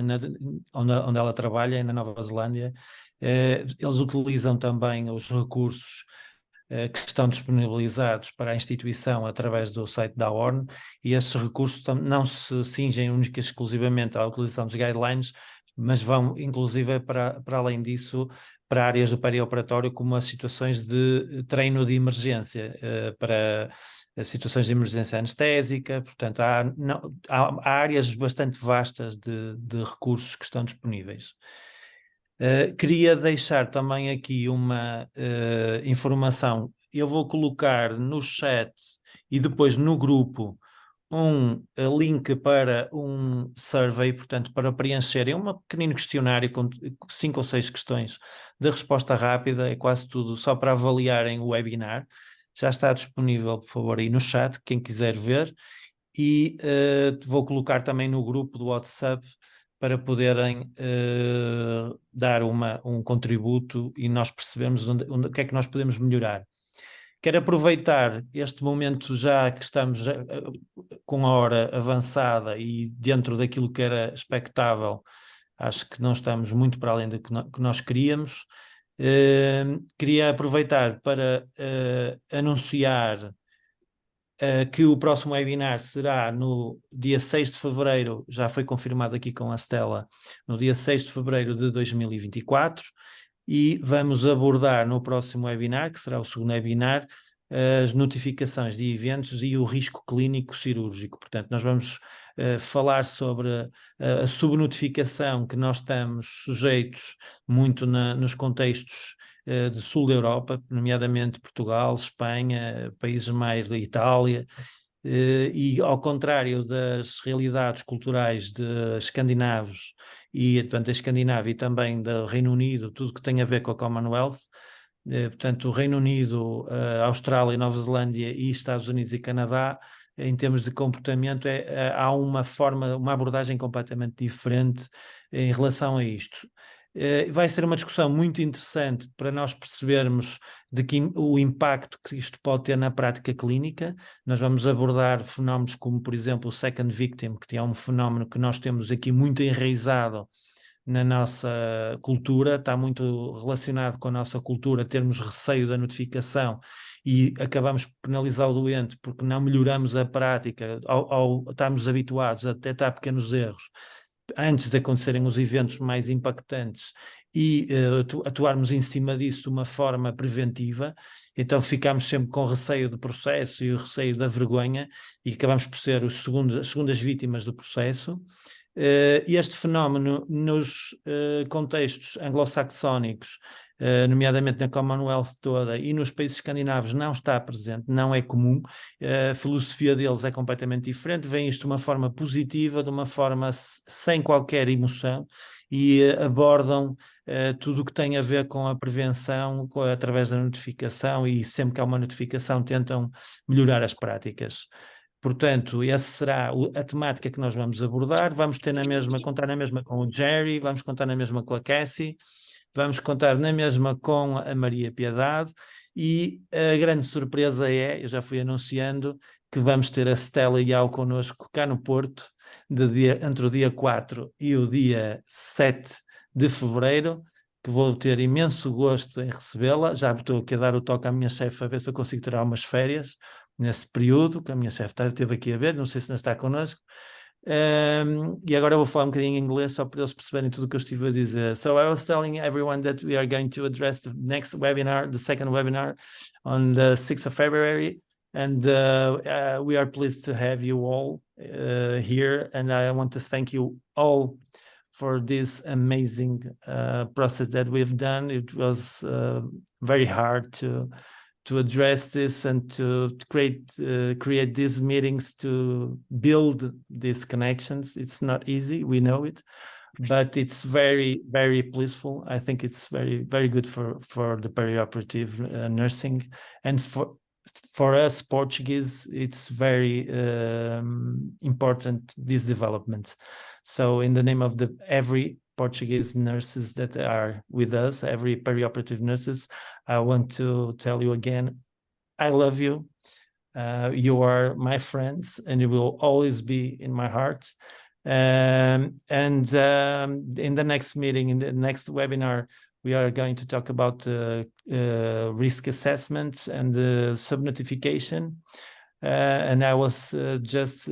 onde ela trabalha, na Nova Zelândia, eles utilizam também os recursos que estão disponibilizados para a instituição através do site da AORN, e esses recursos não se cingem única e exclusivamente à utilização dos guidelines, mas vão inclusive para além disso para áreas do peri-operatório, como as situações de treino de emergência, para situações de emergência anestésica. Portanto, há áreas bastante vastas de recursos que estão disponíveis. Queria deixar também aqui uma informação. Eu vou colocar no chat e depois no grupo um link para um survey, portanto, para preencherem um pequenino questionário com 5 ou 6 questões de resposta rápida, é quase tudo só para avaliarem o webinar. Já está disponível, por favor, aí no chat, quem quiser ver, e vou colocar também no grupo do WhatsApp para poderem dar um contributo e nós percebemos o que é que nós podemos melhorar. Quero aproveitar este momento, já que estamos com a hora avançada e dentro daquilo que era expectável, acho que não estamos muito para além do que nós queríamos. Queria aproveitar para anunciar que o próximo webinar será no dia 6 de fevereiro, já foi confirmado aqui com a Stella, no dia 6 de fevereiro de 2024, e vamos abordar no próximo webinar, que será o segundo webinar, as notificações de eventos e o risco clínico cirúrgico. Portanto, nós vamos falar sobre a subnotificação que nós estamos sujeitos muito nos contextos de sul da Europa, nomeadamente Portugal, Espanha, países mais da Itália, e ao contrário das realidades culturais de escandinavos e, portanto, da Escandinávia e também do Reino Unido, tudo que tem a ver com a Commonwealth, portanto, o Reino Unido, Austrália, Nova Zelândia e Estados Unidos e Canadá, em termos de comportamento, há uma abordagem completamente diferente em relação a isto. Vai ser uma discussão muito interessante para nós percebermos o impacto que isto pode ter na prática clínica. Nós vamos abordar fenómenos como, por exemplo, o second victim, que é um fenómeno que nós temos aqui muito enraizado na nossa cultura, está muito relacionado com a nossa cultura, termos receio da notificação e acabamos por penalizar o doente porque não melhoramos a prática ao estarmos habituados a detectar pequenos erros antes de acontecerem os eventos mais impactantes e atuarmos em cima disso de uma forma preventiva. Então ficamos sempre com receio do processo e o receio da vergonha e acabamos por ser as segundas vítimas do processo. Este fenómeno nos contextos anglo-saxónicos, nomeadamente na Commonwealth toda e nos países escandinavos, não está presente, não é comum. A filosofia deles é completamente diferente, veem isto de uma forma positiva, de uma forma sem qualquer emoção, e abordam tudo o que tem a ver com a prevenção através da notificação, e sempre que há uma notificação tentam melhorar as práticas. Portanto, essa será a temática que nós vamos abordar. Vamos ter contar na mesma com o Gerry, vamos contar na mesma com a Cassie, vamos contar na mesma com a Maria Piedad, e a grande surpresa eu já fui anunciando, que vamos ter a Stella Yao connosco cá no Porto, entre o dia 4 e o dia 7 de fevereiro, que vou ter imenso gosto em recebê-la. Já estou aqui a dar o toque à minha chefe a ver se eu consigo tirar umas férias, nesse período, que a minha chefe esteve aqui a ver, não sei se não está connosco. E agora eu vou falar um bocadinho em inglês só para eles perceberem tudo o que eu estive a dizer. So I was telling everyone that we are going to address the next webinar, the second webinar, on the 6th of February. And we are pleased to have you all here. And I want to thank you all for this amazing process that we've done. It was very hard to address this and to create these meetings, to build these connections. It's not easy, we know it, but it's very, very blissful. I think it's very, very good for the peri-operative nursing, and for us Portuguese, it's very important, these developments. So in the name of every Portuguese nurses that are with us, every peri-operative nurses, I want to tell you again, I love you. You are my friends, and you will always be in my heart. In the next meeting, in the next webinar, we are going to talk about risk assessments and sub-notification. And I was just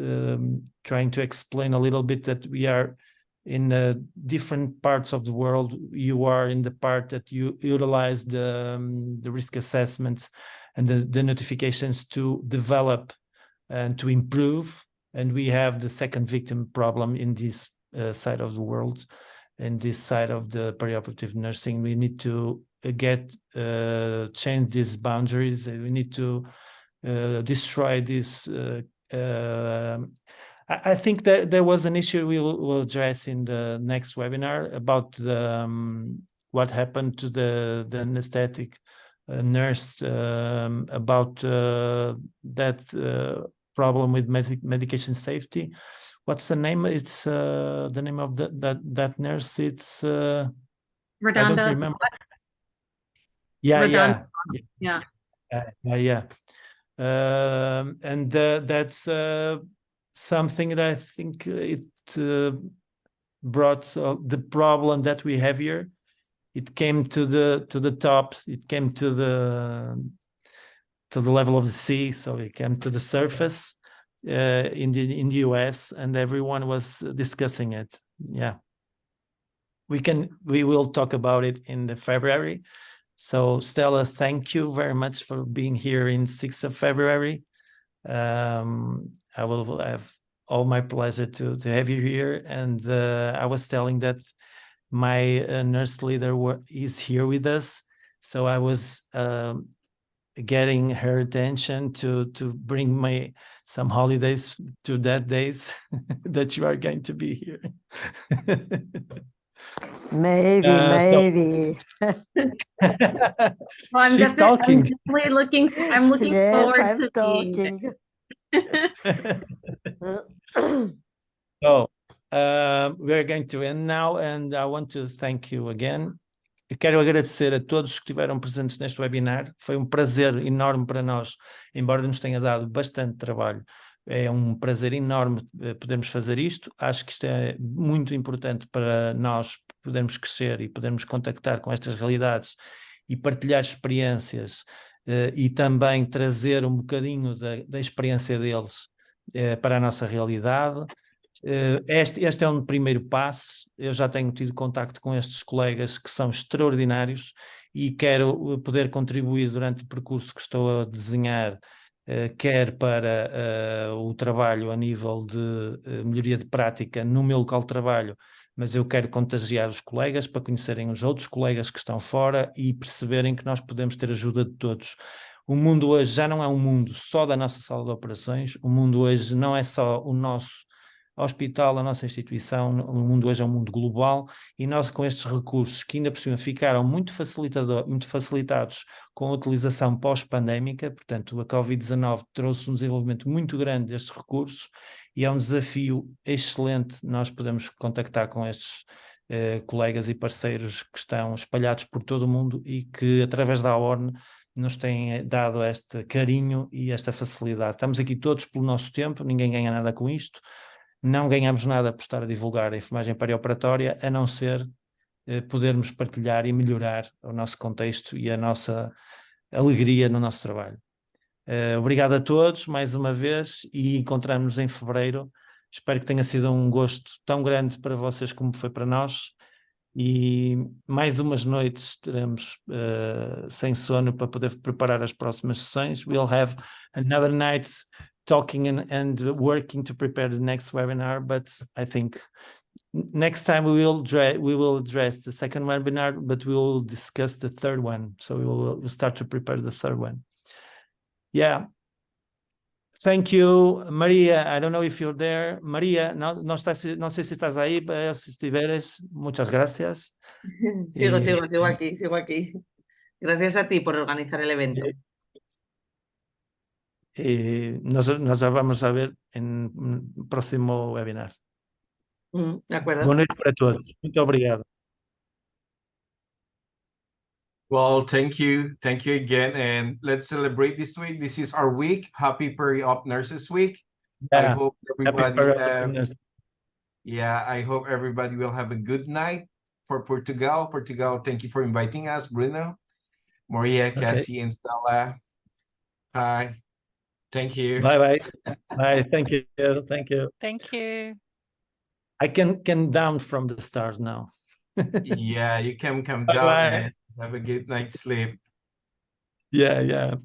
trying to explain a little bit that we are in different parts of the world. You are in the part that you utilize the risk assessments and the notifications to develop and to improve. And we have the second victim problem in this side of the world, in this side of the perioperative nursing. We need to change these boundaries. We need to destroy this. I think that there was an issue we will address in the next webinar about what happened to the anesthetic nurse, about that problem with medication safety. What's the name? It's the name of that nurse. It's I don't remember. Yeah. And that's something that I think it brought the problem that we have here. It came to the top. It came to the level of the sea, so it came to the surface in the US, and everyone was discussing it. Yeah, we will talk about it in February. So Stella, thank you very much for being here in 6th of February. I will have all my pleasure to have you here. And I was telling that my nurse leader is here with us. So I was getting her attention to bring some holidays to that days that you are going to be here. Maybe. Well, She's talking. I'm looking Yes, forward I'm to talking. So we're going to end now, and I want to thank you again. Eu quero agradecer a todos que estiveram presentes neste webinar. Foi um prazer enorme para nós, embora nos tenha dado bastante trabalho. É um prazer enorme podermos fazer isto. Acho que isto é muito importante para nós podermos crescer e podermos contactar com estas realidades e partilhar experiências e também trazer um bocadinho da experiência deles para a nossa realidade. Este é um primeiro passo. Eu já tenho tido contacto com estes colegas que são extraordinários e quero poder contribuir durante o percurso que estou a desenhar, quer para o trabalho a nível de melhoria de prática no meu local de trabalho, mas eu quero contagiar os colegas para conhecerem os outros colegas que estão fora e perceberem que nós podemos ter ajuda de todos. O mundo hoje já não é um mundo só da nossa sala de operações, o mundo hoje não é só o nosso hospital, a nossa instituição, o mundo hoje é um mundo global, e nós com estes recursos que ainda por cima ficaram muito facilitados com a utilização pós-pandémica, portanto a Covid-19 trouxe um desenvolvimento muito grande destes recursos e é um desafio excelente nós podemos contactar com estes colegas e parceiros que estão espalhados por todo o mundo e que através da AORN nos têm dado este carinho e esta facilidade. Estamos aqui todos pelo nosso tempo, ninguém ganha nada com isto. Não ganhamos nada por estar a divulgar a enfermagem perioperatória, a não ser podermos partilhar e melhorar o nosso contexto e a nossa alegria no nosso trabalho. Obrigado a todos mais uma vez e encontramos-nos em fevereiro. Espero que tenha sido um gosto tão grande para vocês como foi para nós. E mais umas noites teremos sem sono para poder preparar as próximas sessões. We'll have another nights talking and working to prepare the next webinar, but I think next time we will address the second webinar, but we will discuss the third one. So we'll start to prepare the third one. Yeah. Thank you, Maria. I don't know if you're there. Maria, no sé si estás ahí, pero si estiveres, muchas gracias. Sigo aquí. Gracias a ti por organizar el evento. Nos vamos a ver en un próximo webinar. De acuerdo. Boa noite para todos. Muito obrigado. Well, thank you again, and let's celebrate this week. This is our week. Happy Peri-Op Nurses Week. Yeah. I hope everybody I hope everybody will have a good night for Portugal. Portugal, thank you for inviting us, Bruno, Maria, Cassie, and Stella. Hi. Thank you. Bye. Bye. Thank you. Thank you. Thank you. I can down from the stars now. Yeah, you can come Bye. down and have a good night's sleep. Yeah.